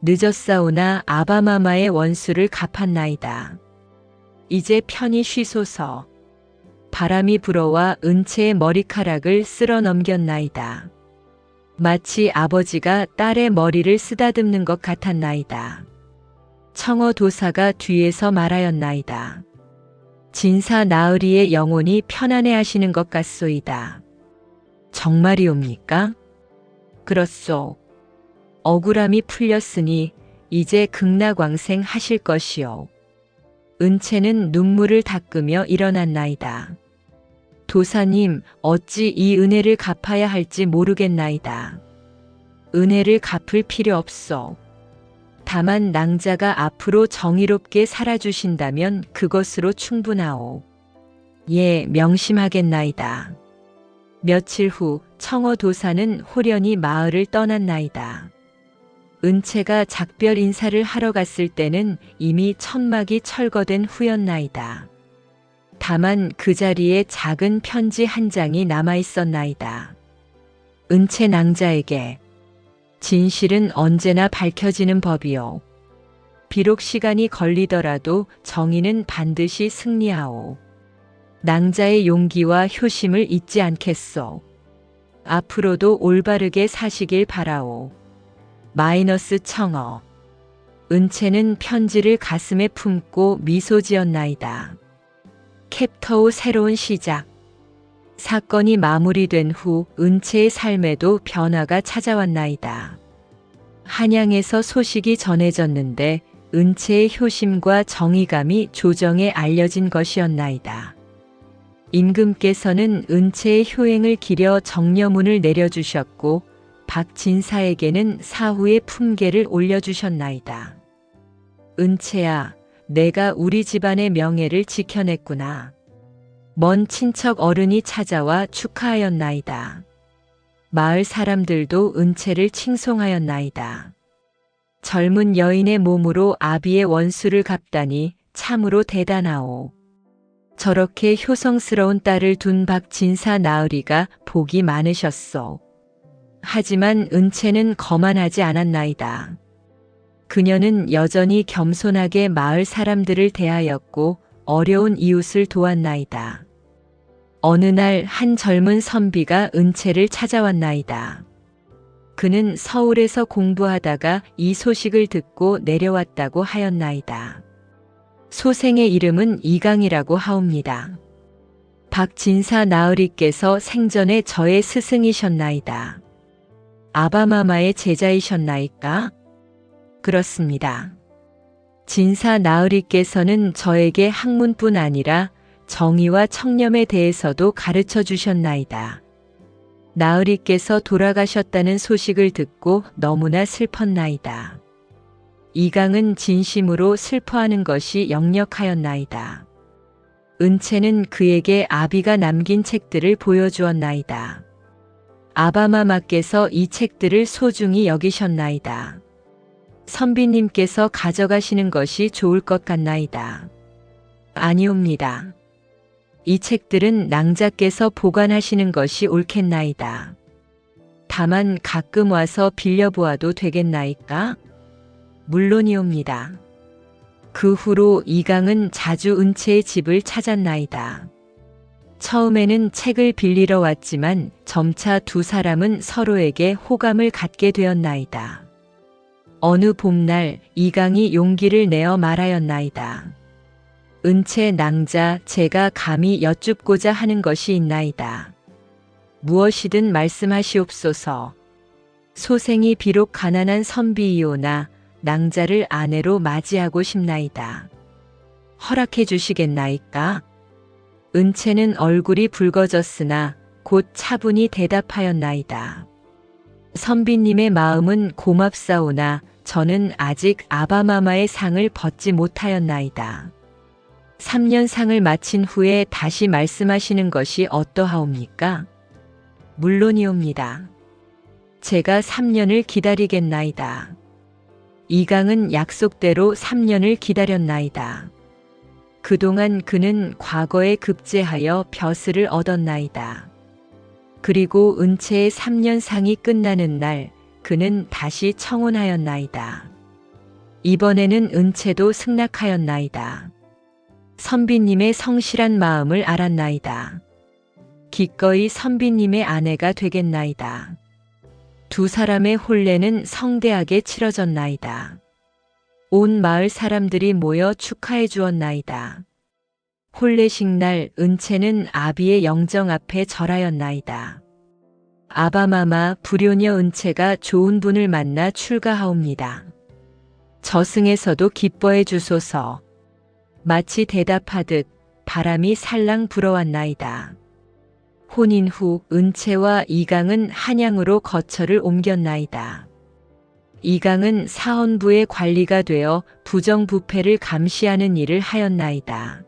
늦었사오나 아바마마의 원수를 갚았나이다. 이제 편히 쉬소서. 바람이 불어와 은채의 머리카락을 쓸어 넘겼나이다. 마치 아버지가 딸의 머리를 쓰다듬는 것 같았나이다. 청어도사가 뒤에서 말하였나이다. 진사 나으리의 영혼이 편안해 하시는 것 같소이다. 정말이옵니까? 그렇소. 억울함이 풀렸으니 이제 극락왕생 하실 것이오. 은채는 눈물을 닦으며 일어났나이다. 도사님, 어찌 이 은혜를 갚아야 할지 모르겠나이다. 은혜를 갚을 필요 없소. 다만 낭자가 앞으로 정의롭게 살아주신다면 그것으로 충분하오. 예, 명심하겠나이다. 며칠 후 청어도사는 홀연히 마을을 떠났나이다. 은채가 작별 인사를 하러 갔을 때는 이미 천막이 철거된 후였나이다. 다만 그 자리에 작은 편지 한 장이 남아 있었나이다. 은채 낭자에게 진실은 언제나 밝혀지는 법이오. 비록 시간이 걸리더라도 정의는 반드시 승리하오. 낭자의 용기와 효심을 잊지 않겠소. 앞으로도 올바르게 사시길 바라오. 마이너스 청어. 은채는 편지를 가슴에 품고 미소 지었나이다. 챕터 5 새로운 시작. 사건이 마무리된 후 은채의 삶에도 변화가 찾아왔나이다. 한양에서 소식이 전해졌는데 은채의 효심과 정의감이 조정에 알려진 것이었나이다. 임금께서는 은채의 효행을 기려 정려문을 내려주셨고 박진사에게는 사후의 품계를 올려주셨나이다. 은채야, 내가 우리 집안의 명예를 지켜냈구나. 먼 친척 어른이 찾아와 축하하였나이다. 마을 사람들도 은채를 칭송하였나이다. 젊은 여인의 몸으로 아비의 원수를 갚다니 참으로 대단하오. 저렇게 효성스러운 딸을 둔 박진사 나으리가 복이 많으셨소. 하지만 은채는 거만하지 않았나이다. 그녀는 여전히 겸손하게 마을 사람들을 대하였고 어려운 이웃을 도왔나이다. 어느 날 한 젊은 선비가 은채를 찾아왔나이다. 그는 서울에서 공부하다가 이 소식을 듣고 내려왔다고 하였나이다. 소생의 이름은 이강이라고 하옵니다. 박진사 나으리께서 생전에 저의 스승이셨나이다. 아바마마의 제자이셨나이까? 그렇습니다. 진사 나으리께서는 저에게 학문뿐 아니라 정의와 청렴에 대해서도 가르쳐 주셨나이다. 나으리께서 돌아가셨다는 소식을 듣고 너무나 슬펐나이다. 이강은 진심으로 슬퍼하는 것이 역력하였나이다. 은채는 그에게 아비가 남긴 책들을 보여주었나이다. 아바마마께서 이 책들을 소중히 여기셨나이다. 선비님께서 가져가시는 것이 좋을 것 같나이다. 아니옵니다. 이 책들은 낭자께서 보관하시는 것이 옳겠나이다. 다만 가끔 와서 빌려보아도 되겠나이까? 물론이옵니다. 그 후로 이강은 자주 은채의 집을 찾았나이다. 처음에는 책을 빌리러 왔지만 점차 두 사람은 서로에게 호감을 갖게 되었나이다. 어느 봄날 이강이 용기를 내어 말하였나이다. 은채 낭자, 제가 감히 여쭙고자 하는 것이 있나이다. 무엇이든 말씀하시옵소서. 소생이 비록 가난한 선비이오나 낭자를 아내로 맞이하고 싶나이다. 허락해 주시겠나이까? 은채는 얼굴이 붉어졌으나 곧 차분히 대답하였나이다. 선비님의 마음은 고맙사오나 저는 아직 아바마마의 상을 벗지 못하였나이다. 3년 상을 마친 후에 다시 말씀하시는 것이 어떠하옵니까? 물론이옵니다. 제가 3년을 기다리겠나이다. 이강은 약속대로 3년을 기다렸나이다. 그동안 그는 과거에 급제하여 벼슬을 얻었나이다. 그리고 은채의 3년 상이 끝나는 날 그는 다시 청혼하였나이다. 이번에는 은채도 승낙하였나이다. 선비님의 성실한 마음을 알았나이다. 기꺼이 선비님의 아내가 되겠나이다. 두 사람의 혼례는 성대하게 치러졌나이다. 온 마을 사람들이 모여 축하해 주었나이다. 혼례식 날 은채는 아비의 영정 앞에 절하였나이다. 아바마마, 불효녀 은채가 좋은 분을 만나 출가하옵니다. 저승에서도 기뻐해 주소서. 마치 대답하듯 바람이 살랑 불어왔나이다. 혼인 후 은채와 이강은 한양으로 거처를 옮겼나이다. 이강은 사헌부의 관리가 되어 부정부패를 감시하는 일을 하였나이다.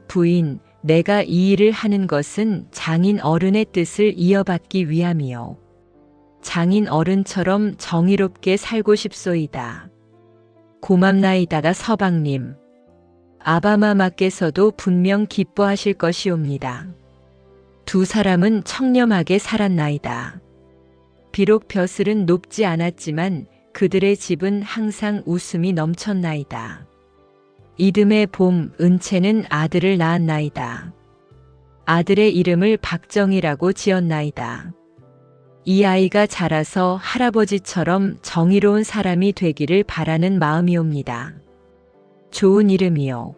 부인, 내가 이 일을 하는 것은 장인 어른의 뜻을 이어받기 위함이요. 장인 어른처럼 정의롭게 살고 싶소이다. 고맙나이다가 서방님. 아바마마께서도 분명 기뻐하실 것이옵니다. 두 사람은 청렴하게 살았나이다. 비록 벼슬은 높지 않았지만 그들의 집은 항상 웃음이 넘쳤나이다. 이듬해 봄 은채는 아들을 낳았나이다. 아들의 이름을 박정이라고 지었나이다. 이 아이가 자라서 할아버지처럼 정의로운 사람이 되기를 바라는 마음이옵니다. 좋은 이름이요.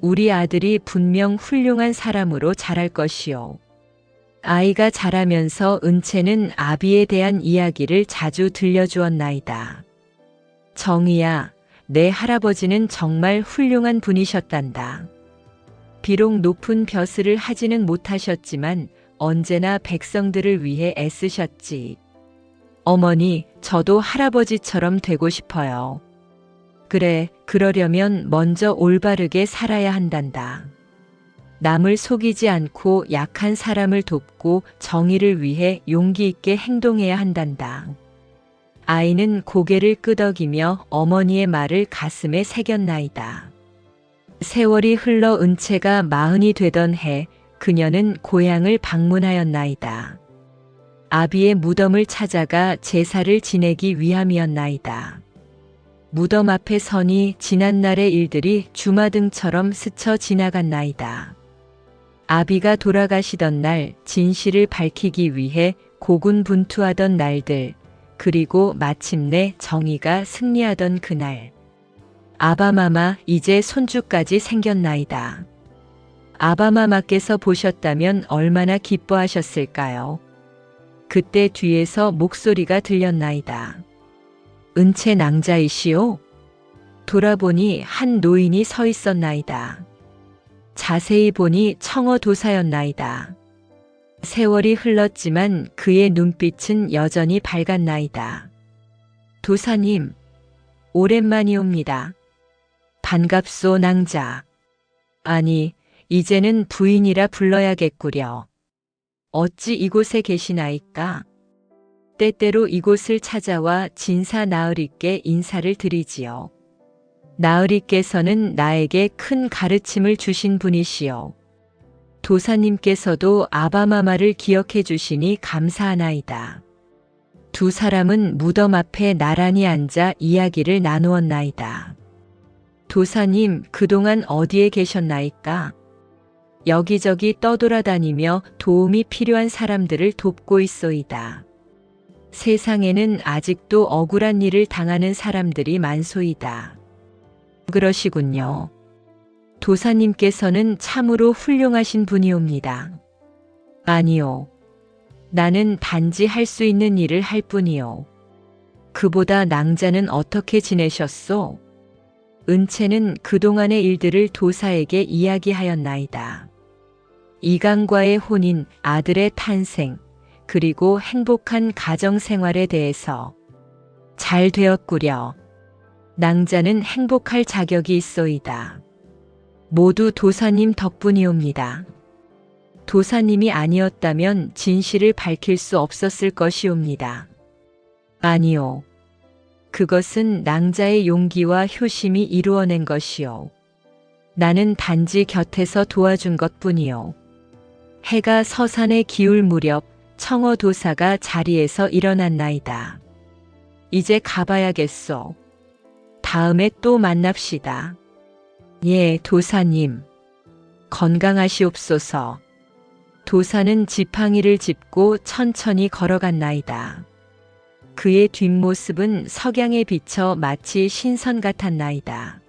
우리 아들이 분명 훌륭한 사람으로 자랄 것이요. 아이가 자라면서 은채는 아비에 대한 이야기를 자주 들려주었나이다. 정이야, 내 할아버지는 정말 훌륭한 분이셨단다. 비록 높은 벼슬을 하지는 못하셨지만 언제나 백성들을 위해 애쓰셨지. 어머니, 저도 할아버지처럼 되고 싶어요. 그래, 그러려면 먼저 올바르게 살아야 한단다. 남을 속이지 않고 약한 사람을 돕고 정의를 위해 용기 있게 행동해야 한단다. 아이는 고개를 끄덕이며 어머니의 말을 가슴에 새겼나이다. 세월이 흘러 은채가 40이 되던 해 그녀는 고향을 방문하였나이다. 아비의 무덤을 찾아가 제사를 지내기 위함이었나이다. 무덤 앞에 서니 지난날의 일들이 주마등처럼 스쳐 지나갔나이다. 아비가 돌아가시던 날 진실을 밝히기 위해 고군분투하던 날들, 그리고 마침내 정의가 승리하던 그날. 아바마마, 이제 손주까지 생겼나이다. 아바마마께서 보셨다면 얼마나 기뻐하셨을까요? 그때 뒤에서 목소리가 들렸나이다. 은채 낭자이시오? 돌아보니 한 노인이 서 있었나이다. 자세히 보니 청어도사였나이다. 세월이 흘렀지만 그의 눈빛은 여전히 밝았나이다. 도사님, 오랜만이옵니다. 반갑소 낭자. 아니, 이제는 부인이라 불러야겠구려. 어찌 이곳에 계시나이까? 때때로 이곳을 찾아와 진사 나으리께 인사를 드리지요. 나으리께서는 나에게 큰 가르침을 주신 분이시요. 도사님께서도 아바마마를 기억해 주시니 감사하나이다. 두 사람은 무덤 앞에 나란히 앉아 이야기를 나누었나이다. 도사님, 그동안 어디에 계셨나이까? 여기저기 떠돌아다니며 도움이 필요한 사람들을 돕고 있소이다. 세상에는 아직도 억울한 일을 당하는 사람들이 많소이다. 그러시군요. 도사님께서는 참으로 훌륭하신 분이옵니다. 아니요. 나는 단지 할 수 있는 일을 할 뿐이요. 그보다 낭자는 어떻게 지내셨소? 은채는 그동안의 일들을 도사에게 이야기하였나이다. 이강과의 혼인, 아들의 탄생, 그리고 행복한 가정생활에 대해서. 잘 되었구려. 낭자는 행복할 자격이 있소이다. 모두 도사님 덕분이옵니다. 도사님이 아니었다면 진실을 밝힐 수 없었을 것이옵니다. 아니요. 그것은 낭자의 용기와 효심이 이루어낸 것이요. 나는 단지 곁에서 도와준 것뿐이요. 해가 서산에 기울 무렵 청어 도사가 자리에서 일어났나이다. 이제 가봐야겠소. 다음에 또 만납시다. 예, 도사님. 건강하시옵소서. 도사는 지팡이를 짚고 천천히 걸어갔나이다. 그의 뒷모습은 석양에 비쳐 마치 신선 같았나이다.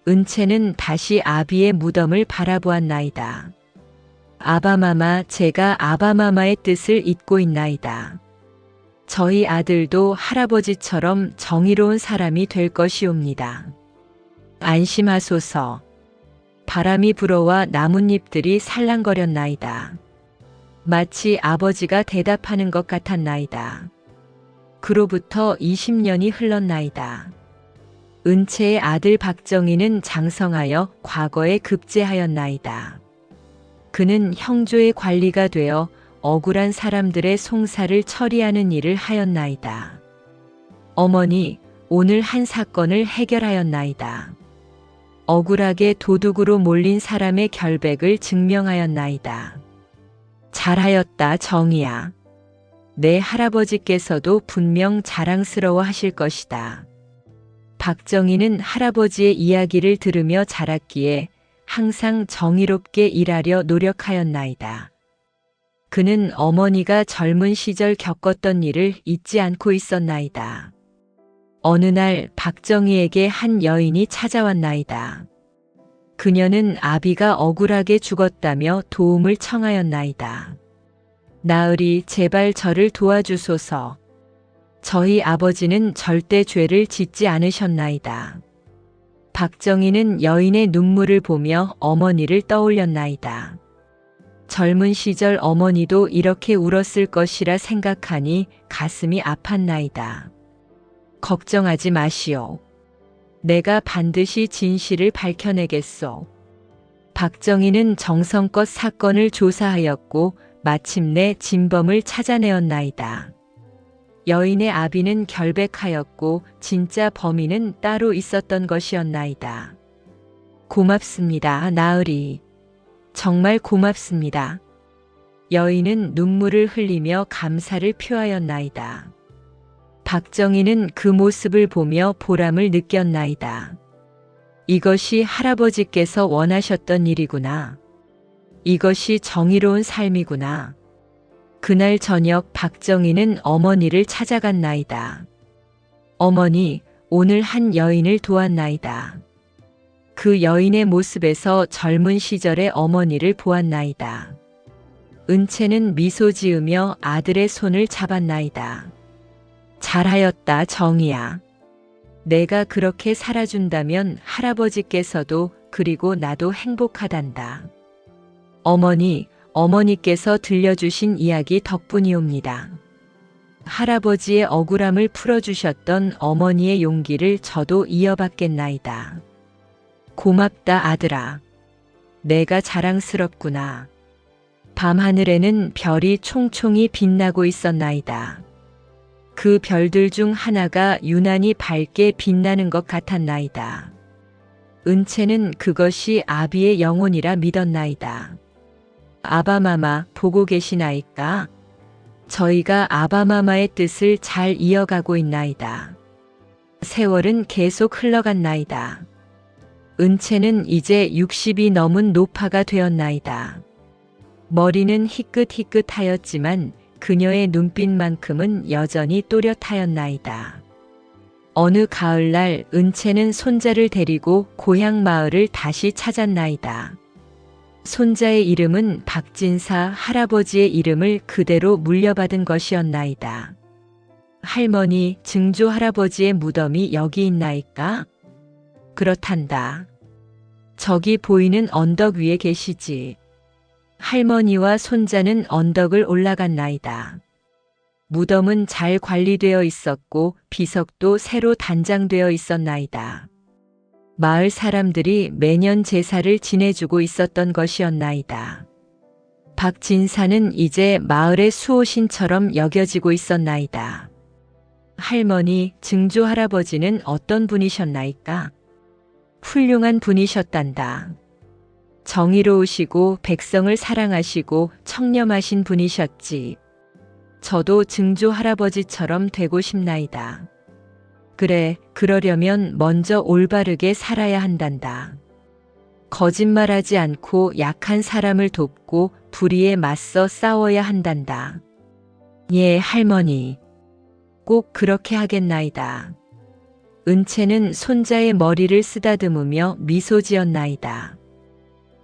은채는 다시 아비의 무덤을 바라보았나이다. 아바마마, 제가 아바마마의 뜻을 잊고 있나이다. 저희 아들도 할아버지처럼 정의로운 사람이 될 것이옵니다. 안심하소서. 바람이 불어와 나뭇잎들이 살랑거렸나이다. 마치 아버지가 대답하는 것 같았나이다. 그로부터 20년이 흘렀나이다. 은채의 아들 박정희는 장성하여 과거에 급제하였나이다. 그는 형조의 관리가 되어 억울한 사람들의 송사를 처리하는 일을 하였나이다. 어머니, 오늘 한 사건을 해결하였나이다. 억울하게 도둑으로 몰린 사람의 결백을 증명하였나이다. 잘하였다, 정희야. 내 할아버지께서도 분명 자랑스러워 하실 것이다. 박정희는 할아버지의 이야기를 들으며 자랐기에 항상 정의롭게 일하려 노력하였나이다. 그는 어머니가 젊은 시절 겪었던 일을 잊지 않고 있었나이다. 어느 날 박정희에게 한 여인이 찾아왔나이다. 그녀는 아비가 억울하게 죽었다며 도움을 청하였나이다. 나으리, 제발 저를 도와주소서. 저희 아버지는 절대 죄를 짓지 않으셨나이다. 박정희는 여인의 눈물을 보며 어머니를 떠올렸나이다. 젊은 시절 어머니도 이렇게 울었을 것이라 생각하니 가슴이 아팠나이다. 걱정하지 마시오. 내가 반드시 진실을 밝혀내겠소. 박정희는 정성껏 사건을 조사하였고 마침내 진범을 찾아내었나이다. 여인의 아비는 결백하였고 진짜 범인은 따로 있었던 것이었나이다. 고맙습니다, 나으리. 정말 고맙습니다. 여인은 눈물을 흘리며 감사를 표하였나이다. 박정희는 그 모습을 보며 보람을 느꼈나이다. 이것이 할아버지께서 원하셨던 일이구나. 이것이 정의로운 삶이구나. 그날 저녁 박정희는 어머니를 찾아갔나이다. 어머니, 오늘 한 여인을 도왔나이다. 그 여인의 모습에서 젊은 시절의 어머니를 보았나이다. 은채는 미소 지으며 아들의 손을 잡았나이다. 잘하였다, 정희야. 내가 그렇게 살아준다면 할아버지께서도 그리고 나도 행복하단다. 어머니, 어머니께서 들려주신 이야기 덕분이옵니다. 할아버지의 억울함을 풀어주셨던 어머니의 용기를 저도 이어받겠나이다. 고맙다, 아들아. 내가 자랑스럽구나. 밤하늘에는 별이 총총히 빛나고 있었나이다. 그 별들 중 하나가 유난히 밝게 빛나는 것 같았나이다. 은채는 그것이 아비의 영혼이라 믿었나이다. 아바마마 보고 계시나이까? 저희가 아바마마의 뜻을 잘 이어가고 있나이다. 세월은 계속 흘러갔나이다. 은채는 이제 60이 넘은 노파가 되었나이다. 머리는 희끗희끗하였지만 그녀의 눈빛만큼은 여전히 또렷하였나이다. 어느 가을날 은채는 손자를 데리고 고향 마을을 다시 찾았나이다. 손자의 이름은 박진사 할아버지의 이름을 그대로 물려받은 것이었나이다. 할머니, 증조 할아버지의 무덤이 여기 있나이까? 그렇단다. 저기 보이는 언덕 위에 계시지. 할머니와 손자는 언덕을 올라갔나이다. 무덤은 잘 관리되어 있었고 비석도 새로 단장되어 있었나이다. 마을 사람들이 매년 제사를 지내주고 있었던 것이었나이다. 박진사는 이제 마을의 수호신처럼 여겨지고 있었나이다. 할머니, 증조 할아버지는 어떤 분이셨나이까? 훌륭한 분이셨단다. 정의로우시고 백성을 사랑하시고 청렴하신 분이셨지. 저도 증조 할아버지처럼 되고 싶나이다. 그래, 그러려면 먼저 올바르게 살아야 한단다. 거짓말하지 않고 약한 사람을 돕고 불의에 맞서 싸워야 한단다. 예, 할머니. 꼭 그렇게 하겠나이다. 은채는 손자의 머리를 쓰다듬으며 미소 지었나이다.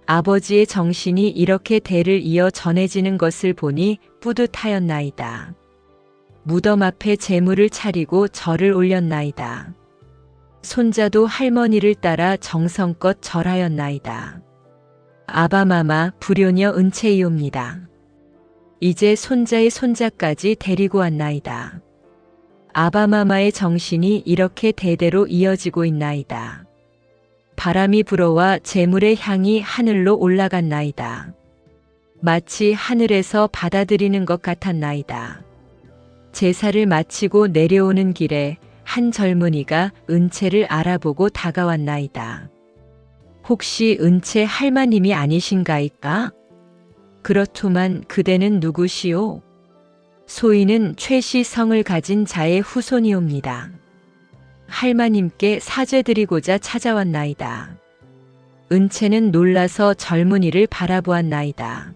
아버지의 정신이 이렇게 대를 이어 전해지는 것을 보니 뿌듯하였나이다. 무덤 앞에 제물을 차리고 절을 올렸나이다. 손자도 할머니를 따라 정성껏 절하였나이다. 아바마마 불효녀 은채이옵니다. 이제 손자의 손자까지 데리고 왔나이다. 아바마마의 정신이 이렇게 대대로 이어지고 있나이다. 바람이 불어와 제물의 향이 하늘로 올라갔나이다. 마치 하늘에서 받아들이는 것 같았나이다. 제사를 마치고 내려오는 길에 한 젊은이가 은채를 알아보고 다가왔나이다. 혹시 은채 할마님이 아니신가이까? 그렇구만. 그대는 누구시오? 소인은 최씨 성을 가진 자의 후손이옵니다. 할마님께 사죄드리고자 찾아왔나이다. 은채는 놀라서 젊은이를 바라보았나이다.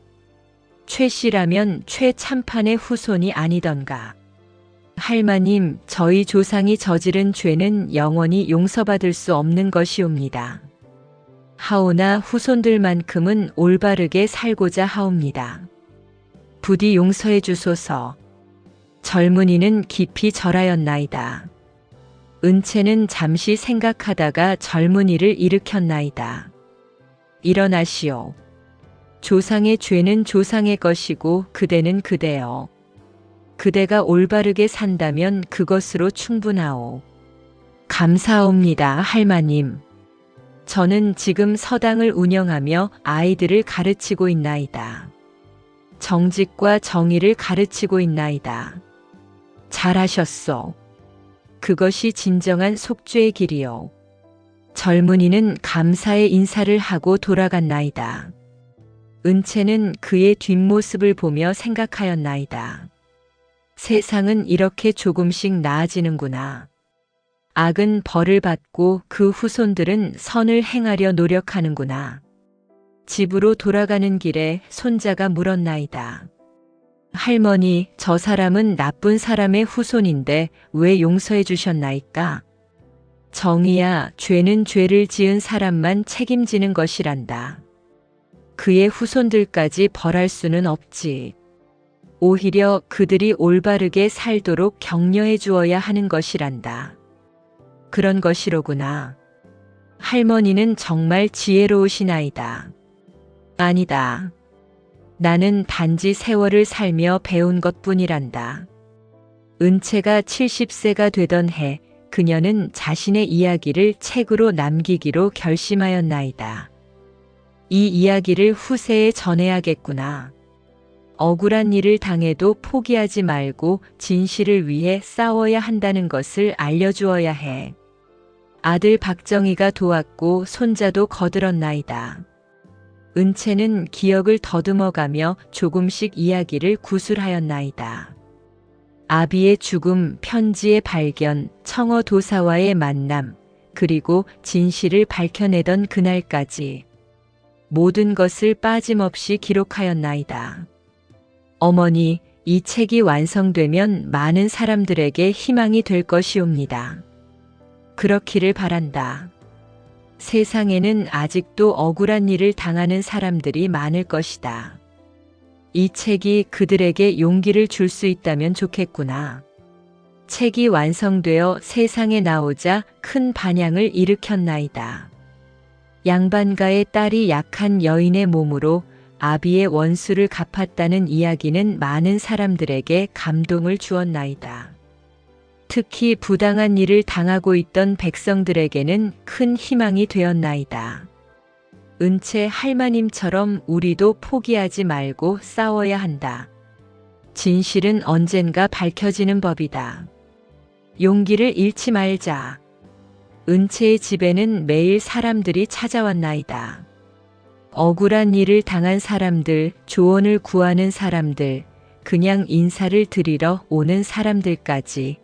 최씨라면 최참판의 후손이 아니던가. 할마님, 저희 조상이 저지른 죄는 영원히 용서받을 수 없는 것이옵니다. 하오나 후손들만큼은 올바르게 살고자 하옵니다. 부디 용서해 주소서. 젊은이는 깊이 절하였나이다. 은채는 잠시 생각하다가 젊은이를 일으켰나이다. 일어나시오. 조상의 죄는 조상의 것이고 그대는 그대여. 그대가 올바르게 산다면 그것으로 충분하오. 감사옵니다, 할마님. 저는 지금 서당을 운영하며 아이들을 가르치고 있나이다. 정직과 정의를 가르치고 있나이다. 잘하셨소. 그것이 진정한 속죄의 길이요. 젊은이는 감사의 인사를 하고 돌아갔나이다. 은채는 그의 뒷모습을 보며 생각하였나이다. 세상은 이렇게 조금씩 나아지는구나. 악은 벌을 받고 그 후손들은 선을 행하려 노력하는구나. 집으로 돌아가는 길에 손자가 물었나이다. 할머니, 저 사람은 나쁜 사람의 후손인데 왜 용서해 주셨나이까? 정의야, 죄는 죄를 지은 사람만 책임지는 것이란다. 그의 후손들까지 벌할 수는 없지. 오히려 그들이 올바르게 살도록 격려해 주어야 하는 것이란다. 그런 것이로구나. 할머니는 정말 지혜로우시나이다. 아니다. 나는 단지 세월을 살며 배운 것뿐이란다. 은채가 70세가 되던 해 그녀는 자신의 이야기를 책으로 남기기로 결심하였나이다. 이 이야기를 후세에 전해야겠구나. 억울한 일을 당해도 포기하지 말고 진실을 위해 싸워야 한다는 것을 알려주어야 해. 아들 박정희가 도왔고 손자도 거들었나이다. 은채는 기억을 더듬어가며 조금씩 이야기를 구술하였나이다. 아비의 죽음, 편지의 발견, 청어 도사와의 만남, 그리고 진실을 밝혀내던 그날까지 모든 것을 빠짐없이 기록하였나이다. 어머니, 이 책이 완성되면 많은 사람들에게 희망이 될 것이옵니다. 그렇기를 바란다. 세상에는 아직도 억울한 일을 당하는 사람들이 많을 것이다. 이 책이 그들에게 용기를 줄 수 있다면 좋겠구나. 책이 완성되어 세상에 나오자 큰 반향을 일으켰나이다. 양반가의 딸이 약한 여인의 몸으로 아비의 원수를 갚았다는 이야기는 많은 사람들에게 감동을 주었나이다. 특히 부당한 일을 당하고 있던 백성들에게는 큰 희망이 되었나이다. 은채 할마님처럼 우리도 포기하지 말고 싸워야 한다. 진실은 언젠가 밝혀지는 법이다. 용기를 잃지 말자. 은채의 집에는 매일 사람들이 찾아왔나이다. 억울한 일을 당한 사람들, 조언을 구하는 사람들, 그냥 인사를 드리러 오는 사람들까지.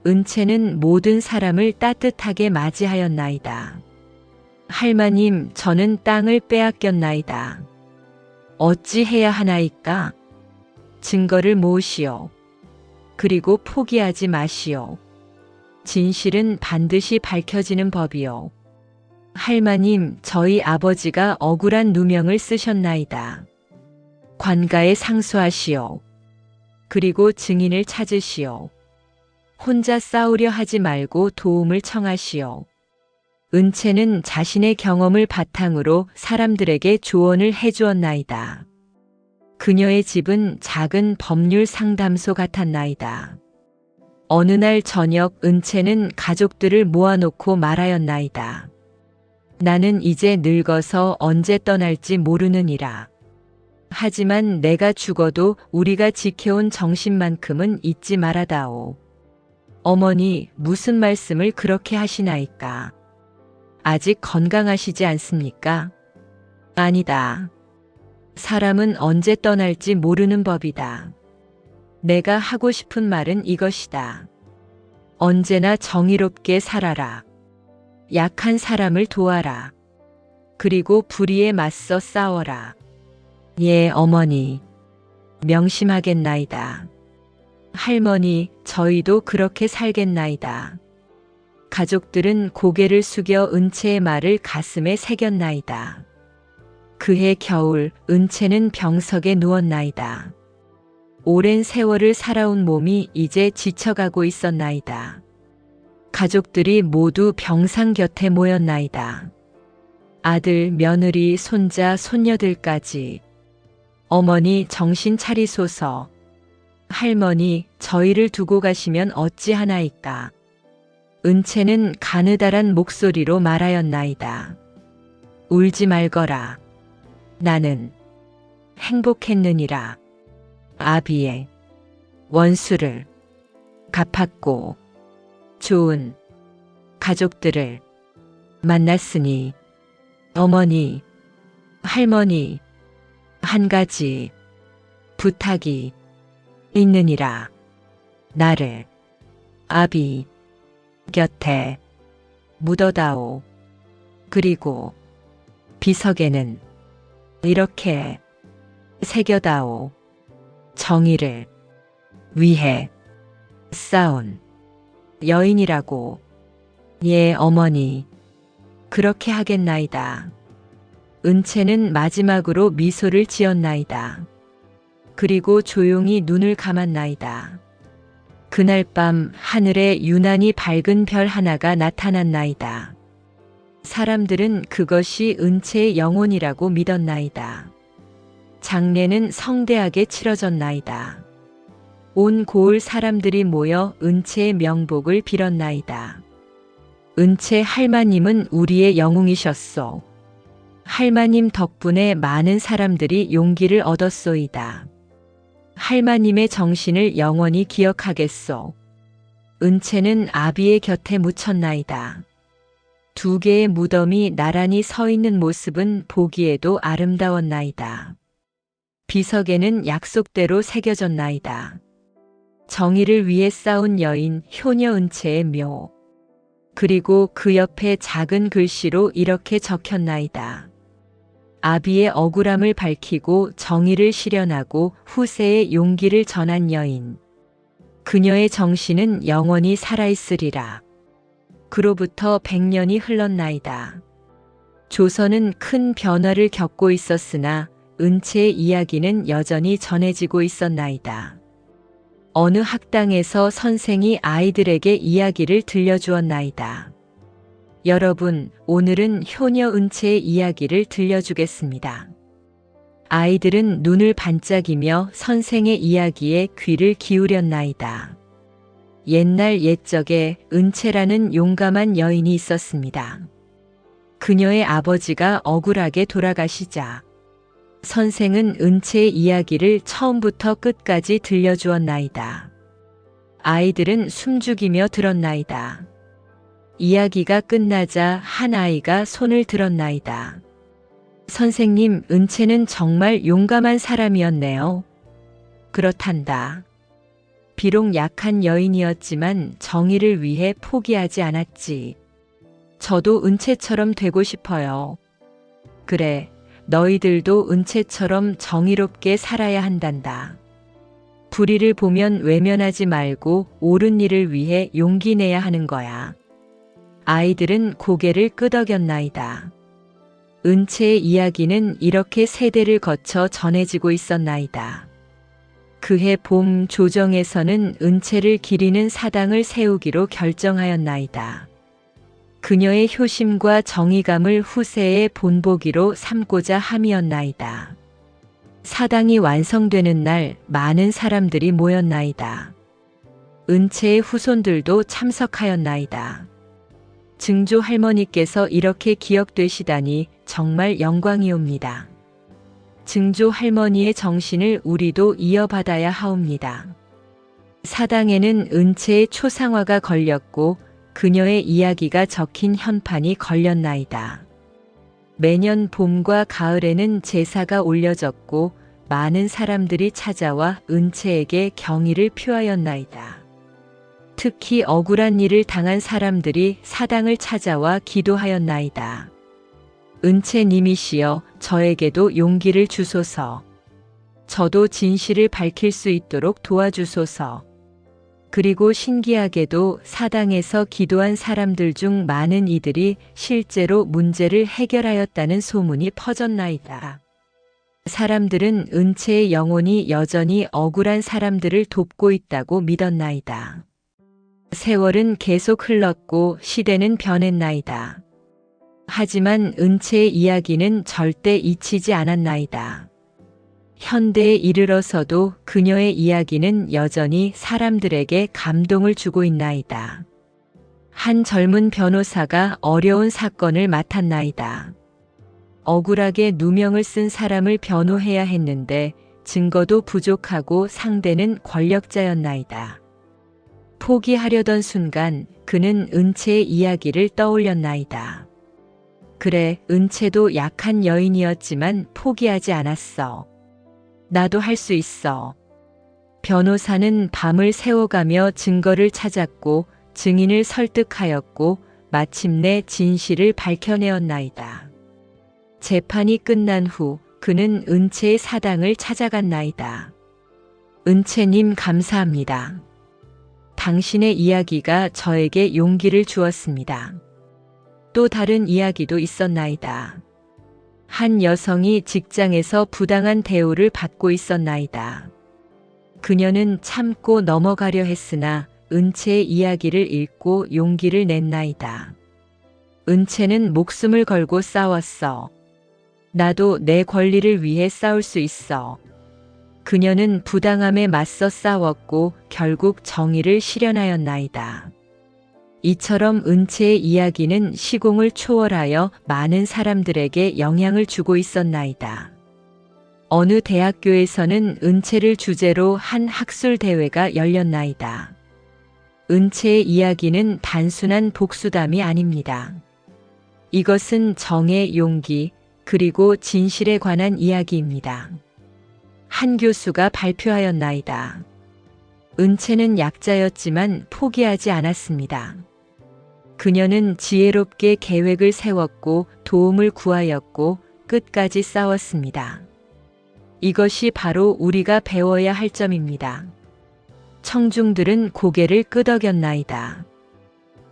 은채는 모든 사람을 따뜻하게 맞이하였나이다. 할마님, 저는 땅을 빼앗겼나이다. 어찌 해야 하나이까? 증거를 모으시오. 그리고 포기하지 마시오. 진실은 반드시 밝혀지는 법이오. 할마님, 저희 아버지가 억울한 누명을 쓰셨나이다. 관가에 상소하시오. 그리고 증인을 찾으시오. 혼자 싸우려 하지 말고 도움을 청하시오. 은채는 자신의 경험을 바탕으로 사람들에게 조언을 해주었나이다. 그녀의 집은 작은 법률 상담소 같았나이다. 어느 날 저녁 은채는 가족들을 모아놓고 말하였나이다. 나는 이제 늙어서 언제 떠날지 모르느니라. 하지만 내가 죽어도 우리가 지켜온 정신만큼은 잊지 말아다오. 어머니, 무슨 말씀을 그렇게 하시나이까? 아직 건강하시지 않습니까? 아니다. 사람은 언제 떠날지 모르는 법이다. 내가 하고 싶은 말은 이것이다. 언제나 정의롭게 살아라. 약한 사람을 도와라. 그리고 불의에 맞서 싸워라. 예, 어머니. 명심하겠나이다. 할머니, 저희도 그렇게 살겠나이다. 가족들은 고개를 숙여 은채의 말을 가슴에 새겼나이다. 그해 겨울, 은채는 병석에 누웠나이다. 오랜 세월을 살아온 몸이 이제 지쳐가고 있었나이다. 가족들이 모두 병상 곁에 모였나이다. 아들, 며느리, 손자, 손녀들까지. 어머니, 정신 차리소서. 할머니, 저희를 두고 가시면 어찌하나이까. 은채는 가느다란 목소리로 말하였나이다. 울지 말거라. 나는 행복했느니라. 아비의 원수를 갚았고 좋은 가족들을 만났으니 어머니, 할머니, 한 가지 부탁이 있느니라. 나를 아비 곁에 묻어다오. 그리고 비석에는 이렇게 새겨다오. 정의를 위해 싸운 여인이라고. 예, 어머니. 그렇게 하겠나이다. 은채는 마지막으로 미소를 지었나이다. 그리고 조용히 눈을 감았나이다. 그날 밤 하늘에 유난히 밝은 별 하나가 나타났나이다. 사람들은 그것이 은채의 영혼이라고 믿었나이다. 장례는 성대하게 치러졌나이다. 온 고을 사람들이 모여 은채의 명복을 빌었나이다. 은채 할마님은 우리의 영웅이셨소. 할마님 덕분에 많은 사람들이 용기를 얻었소이다. 할마님의 정신을 영원히 기억하겠소. 은채는 아비의 곁에 묻혔나이다. 두 개의 무덤이 나란히 서 있는 모습은 보기에도 아름다웠나이다. 비석에는 약속대로 새겨졌나이다. 정의를 위해 싸운 여인 효녀 은채의 묘. 그리고 그 옆에 작은 글씨로 이렇게 적혔나이다. 아비의 억울함을 밝히고 정의를 실현하고 후세의 용기를 전한 여인. 그녀의 정신은 영원히 살아있으리라. 그로부터 100년이 흘렀나이다. 조선은 큰 변화를 겪고 있었으나 은채의 이야기는 여전히 전해지고 있었나이다. 어느 학당에서 선생이 아이들에게 이야기를 들려주었나이다. 여러분, 오늘은 효녀 은채의 이야기를 들려주겠습니다. 아이들은 눈을 반짝이며 선생의 이야기에 귀를 기울였나이다. 옛날 옛적에 은채라는 용감한 여인이 있었습니다. 그녀의 아버지가 억울하게 돌아가시자 선생은 은채의 이야기를 처음부터 끝까지 들려주었나이다. 아이들은 숨죽이며 들었나이다. 이야기가 끝나자 한 아이가 손을 들었나이다. 선생님, 은채는 정말 용감한 사람이었네요. 그렇단다. 비록 약한 여인이었지만 정의를 위해 포기하지 않았지. 저도 은채처럼 되고 싶어요. 그래, 너희들도 은채처럼 정의롭게 살아야 한단다. 불의를 보면 외면하지 말고 옳은 일을 위해 용기 내야 하는 거야. 아이들은 고개를 끄덕였나이다. 은채의 이야기는 이렇게 세대를 거쳐 전해지고 있었나이다. 그해 봄 조정에서는 은채를 기리는 사당을 세우기로 결정하였나이다. 그녀의 효심과 정의감을 후세의 본보기로 삼고자 함이었나이다. 사당이 완성되는 날 많은 사람들이 모였나이다. 은채의 후손들도 참석하였나이다. 증조 할머니께서 이렇게 기억되시다니 정말 영광이옵니다. 증조 할머니의 정신을 우리도 이어받아야 하옵니다. 사당에는 은채의 초상화가 걸렸고 그녀의 이야기가 적힌 현판이 걸렸나이다. 매년 봄과 가을에는 제사가 올려졌고 많은 사람들이 찾아와 은채에게 경의를 표하였나이다. 특히 억울한 일을 당한 사람들이 사당을 찾아와 기도하였나이다. 은채님이시여, 저에게도 용기를 주소서. 저도 진실을 밝힐 수 있도록 도와주소서. 그리고 신기하게도 사당에서 기도한 사람들 중 많은 이들이 실제로 문제를 해결하였다는 소문이 퍼졌나이다. 사람들은 은채의 영혼이 여전히 억울한 사람들을 돕고 있다고 믿었나이다. 세월은 계속 흘렀고 시대는 변했나이다. 하지만 은채의 이야기는 절대 잊히지 않았나이다. 현대에 이르러서도 그녀의 이야기는 여전히 사람들에게 감동을 주고 있나이다. 한 젊은 변호사가 어려운 사건을 맡았나이다. 억울하게 누명을 쓴 사람을 변호해야 했는데 증거도 부족하고 상대는 권력자였나이다. 포기하려던 순간 그는 은채의 이야기를 떠올렸나이다. 그래, 은채도 약한 여인이었지만 포기하지 않았어. 나도 할 수 있어. 변호사는 밤을 새워가며 증거를 찾았고 증인을 설득하였고 마침내 진실을 밝혀내었나이다. 재판이 끝난 후 그는 은채의 사당을 찾아갔나이다. 은채님, 감사합니다. 당신의 이야기가 저에게 용기를 주었습니다. 또 다른 이야기도 있었나이다. 한 여성이 직장에서 부당한 대우를 받고 있었나이다. 그녀는 참고 넘어가려 했으나 은채의 이야기를 읽고 용기를 냈나이다. 은채는 목숨을 걸고 싸웠어. 나도 내 권리를 위해 싸울 수 있어. 그녀는 부당함에 맞서 싸웠고 결국 정의를 실현하였나이다. 이처럼 은채의 이야기는 시공을 초월하여 많은 사람들에게 영향을 주고 있었나이다. 어느 대학교에서는 은채를 주제로 한 학술 대회가 열렸나이다. 은채의 이야기는 단순한 복수담이 아닙니다. 이것은 정의 용기, 그리고 진실에 관한 이야기입니다. 한 교수가 발표하였나이다. 은채는 약자였지만 포기하지 않았습니다. 그녀는 지혜롭게 계획을 세웠고 도움을 구하였고 끝까지 싸웠습니다. 이것이 바로 우리가 배워야 할 점입니다. 청중들은 고개를 끄덕였나이다.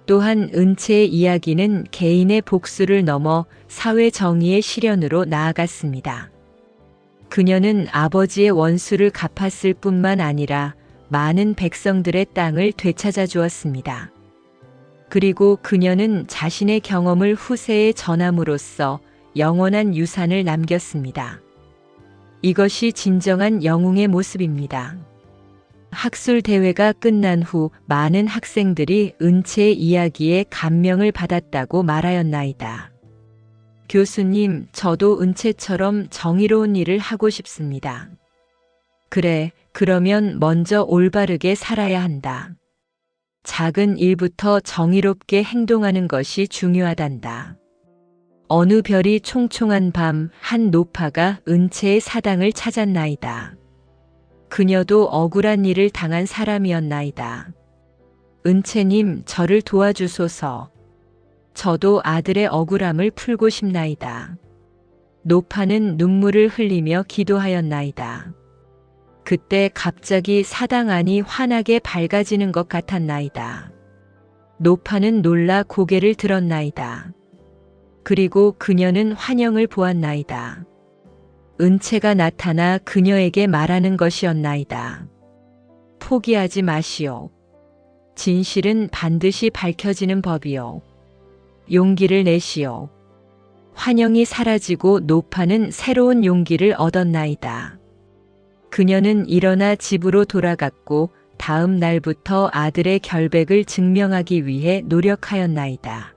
또한 은채의 이야기는 개인의 복수를 넘어 사회 정의의 실현으로 나아갔습니다. 그녀는 아버지의 원수를 갚았을 뿐만 아니라 많은 백성들의 땅을 되찾아 주었습니다. 그리고 그녀는 자신의 경험을 후세에 전함으로써 영원한 유산을 남겼습니다. 이것이 진정한 영웅의 모습입니다. 학술 대회가 끝난 후 많은 학생들이 은채의 이야기에 감명을 받았다고 말하였나이다. 교수님, 저도 은채처럼 정의로운 일을 하고 싶습니다. 그래, 그러면 먼저 올바르게 살아야 한다. 작은 일부터 정의롭게 행동하는 것이 중요하단다. 어느 별이 총총한 밤 한 노파가 은채의 사당을 찾았나이다. 그녀도 억울한 일을 당한 사람이었나이다. 은채님, 저를 도와주소서. 저도 아들의 억울함을 풀고 싶나이다. 노파는 눈물을 흘리며 기도하였나이다. 그때 갑자기 사당 안이 환하게 밝아지는 것 같았나이다. 노파는 놀라 고개를 들었나이다. 그리고 그녀는 환영을 보았나이다. 은채가 나타나 그녀에게 말하는 것이었나이다. 포기하지 마시오. 진실은 반드시 밝혀지는 법이오. 용기를 내시오. 환영이 사라지고 노파는 새로운 용기를 얻었나이다. 그녀는 일어나 집으로 돌아갔고 다음 날부터 아들의 결백을 증명하기 위해 노력하였나이다.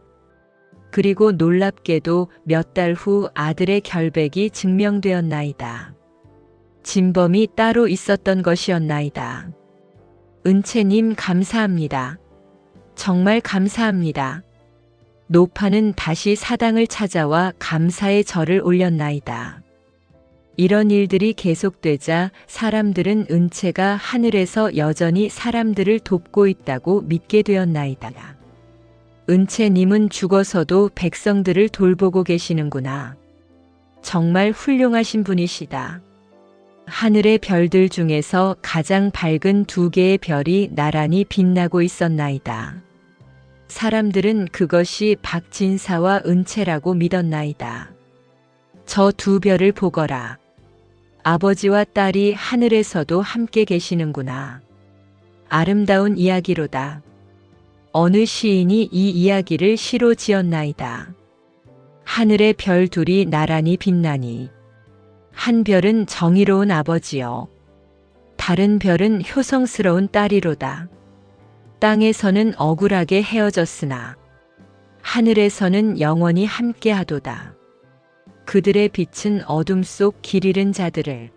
그리고 놀랍게도 몇 달 후 아들의 결백이 증명되었나이다. 진범이 따로 있었던 것이었나이다. 은채님, 감사합니다. 정말 감사합니다. 노파는 다시 사당을 찾아와 감사의 절을 올렸나이다. 이런 일들이 계속되자 사람들은 은채가 하늘에서 여전히 사람들을 돕고 있다고 믿게 되었나이다. 은채님은 죽어서도 백성들을 돌보고 계시는구나. 정말 훌륭하신 분이시다. 하늘의 별들 중에서 가장 밝은 2개의 별이 나란히 빛나고 있었나이다. 사람들은 그것이 박진사와 은채라고 믿었나이다. 저 2별을 보거라. 아버지와 딸이 하늘에서도 함께 계시는구나. 아름다운 이야기로다. 어느 시인이 이 이야기를 시로 지었나이다. 하늘의 별 2이 나란히 빛나니 한 별은 정의로운 아버지요. 다른 별은 효성스러운 딸이로다. 땅에서는 억울하게 헤어졌으나 하늘에서는 영원히 함께하도다. 그들의 빛은 어둠 속 길 잃은 자들을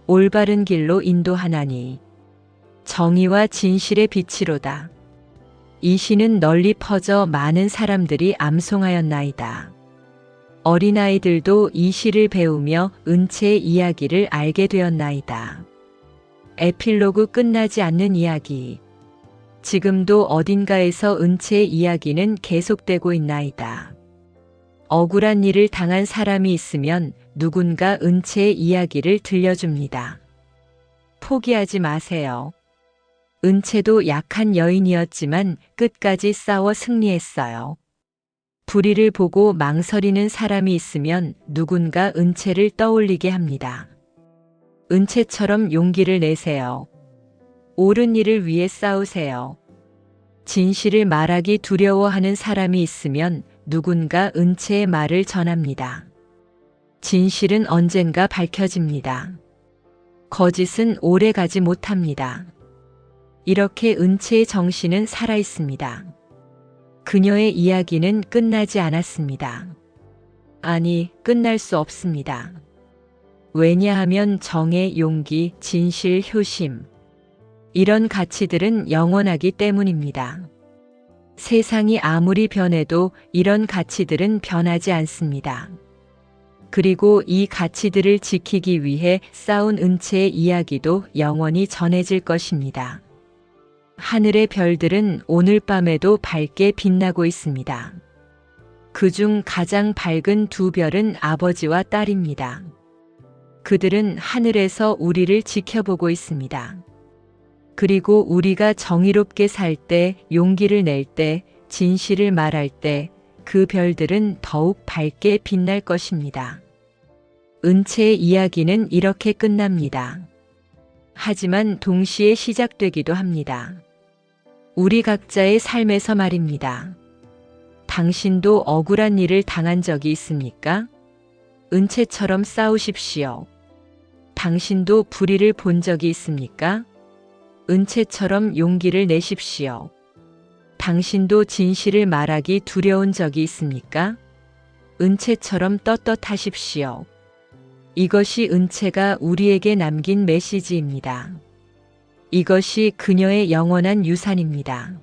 올바른 길로 인도하나니 정의와 진실의 빛이로다. 이 시는 널리 퍼져 많은 사람들이 암송하였나이다. 어린아이들도 이 시를 배우며 은채의 이야기를 알게 되었나이다. 에필로그 끝나지 않는 이야기. 지금도 어딘가에서 은채의 이야기는 계속되고 있나이다. 억울한 일을 당한 사람이 있으면 누군가 은채의 이야기를 들려줍니다. 포기하지 마세요. 은채도 약한 여인이었지만 끝까지 싸워 승리했어요. 불의를 보고 망설이는 사람이 있으면 누군가 은채를 떠올리게 합니다. 은채처럼 용기를 내세요. 옳은 일을 위해 싸우세요. 진실을 말하기 두려워하는 사람이 있으면 누군가 은채의 말을 전합니다. 진실은 언젠가 밝혀집니다. 거짓은 오래 가지 못합니다. 이렇게 은채의 정신은 살아있습니다. 그녀의 이야기는 끝나지 않았습니다. 아니, 끝날 수 없습니다. 왜냐하면 정의 용기, 진실, 효심, 이런 가치들은 영원하기 때문입니다. 세상이 아무리 변해도 이런 가치들은 변하지 않습니다. 그리고 이 가치들을 지키기 위해 싸운 은채의 이야기도 영원히 전해질 것입니다. 하늘의 별들은 오늘 밤에도 밝게 빛나고 있습니다. 그중 가장 밝은 두 별은 아버지와 딸입니다. 그들은 하늘에서 우리를 지켜보고 있습니다. 그리고 우리가 정의롭게 살 때, 용기를 낼 때, 진실을 말할 때, 그 별들은 더욱 밝게 빛날 것입니다. 은채의 이야기는 이렇게 끝납니다. 하지만 동시에 시작되기도 합니다. 우리 각자의 삶에서 말입니다. 당신도 억울한 일을 당한 적이 있습니까? 은채처럼 싸우십시오. 당신도 불의를 본 적이 있습니까? 은채처럼 용기를 내십시오. 당신도 진실을 말하기 두려운 적이 있습니까? 은채처럼 떳떳하십시오. 이것이 은채가 우리에게 남긴 메시지입니다. 이것이 그녀의 영원한 유산입니다.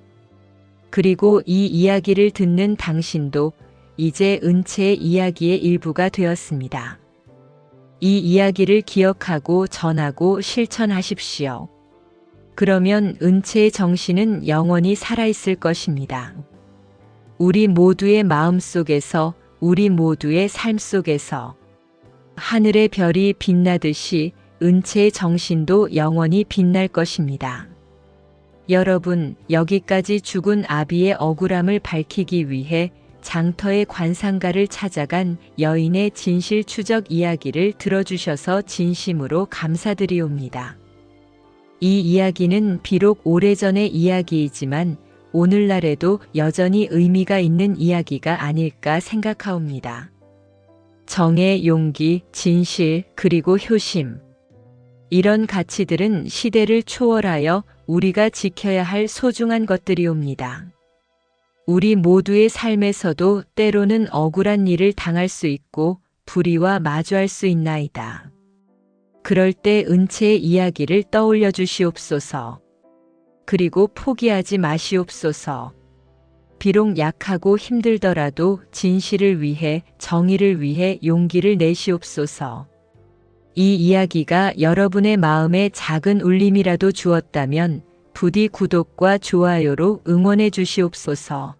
그리고 이 이야기를 듣는 당신도 이제 은채의 이야기의 일부가 되었습니다. 이 이야기를 기억하고 전하고 실천하십시오. 그러면 은채의 정신은 영원히 살아있을 것입니다. 우리 모두의 마음 속에서, 우리 모두의 삶 속에서 하늘의 별이 빛나듯이 은채의 정신도 영원히 빛날 것입니다. 여러분, 여기까지 죽은 아비의 억울함을 밝히기 위해 장터의 관상가를 찾아간 여인의 진실 추적 이야기를 들어주셔서 진심으로 감사드리옵니다. 이 이야기는 비록 오래전의 이야기이지만 오늘날에도 여전히 의미가 있는 이야기가 아닐까 생각하옵니다. 정의, 용기, 진실, 그리고 효심. 이런 가치들은 시대를 초월하여 우리가 지켜야 할 소중한 것들이옵니다. 우리 모두의 삶에서도 때로는 억울한 일을 당할 수 있고 불의와 마주할 수 있나이다. 그럴 때 은채의 이야기를 떠올려 주시옵소서. 그리고 포기하지 마시옵소서. 비록 약하고 힘들더라도 진실을 위해, 정의를 위해 용기를 내시옵소서. 이 이야기가 여러분의 마음에 작은 울림이라도 주었다면 부디 구독과 좋아요로 응원해 주시옵소서.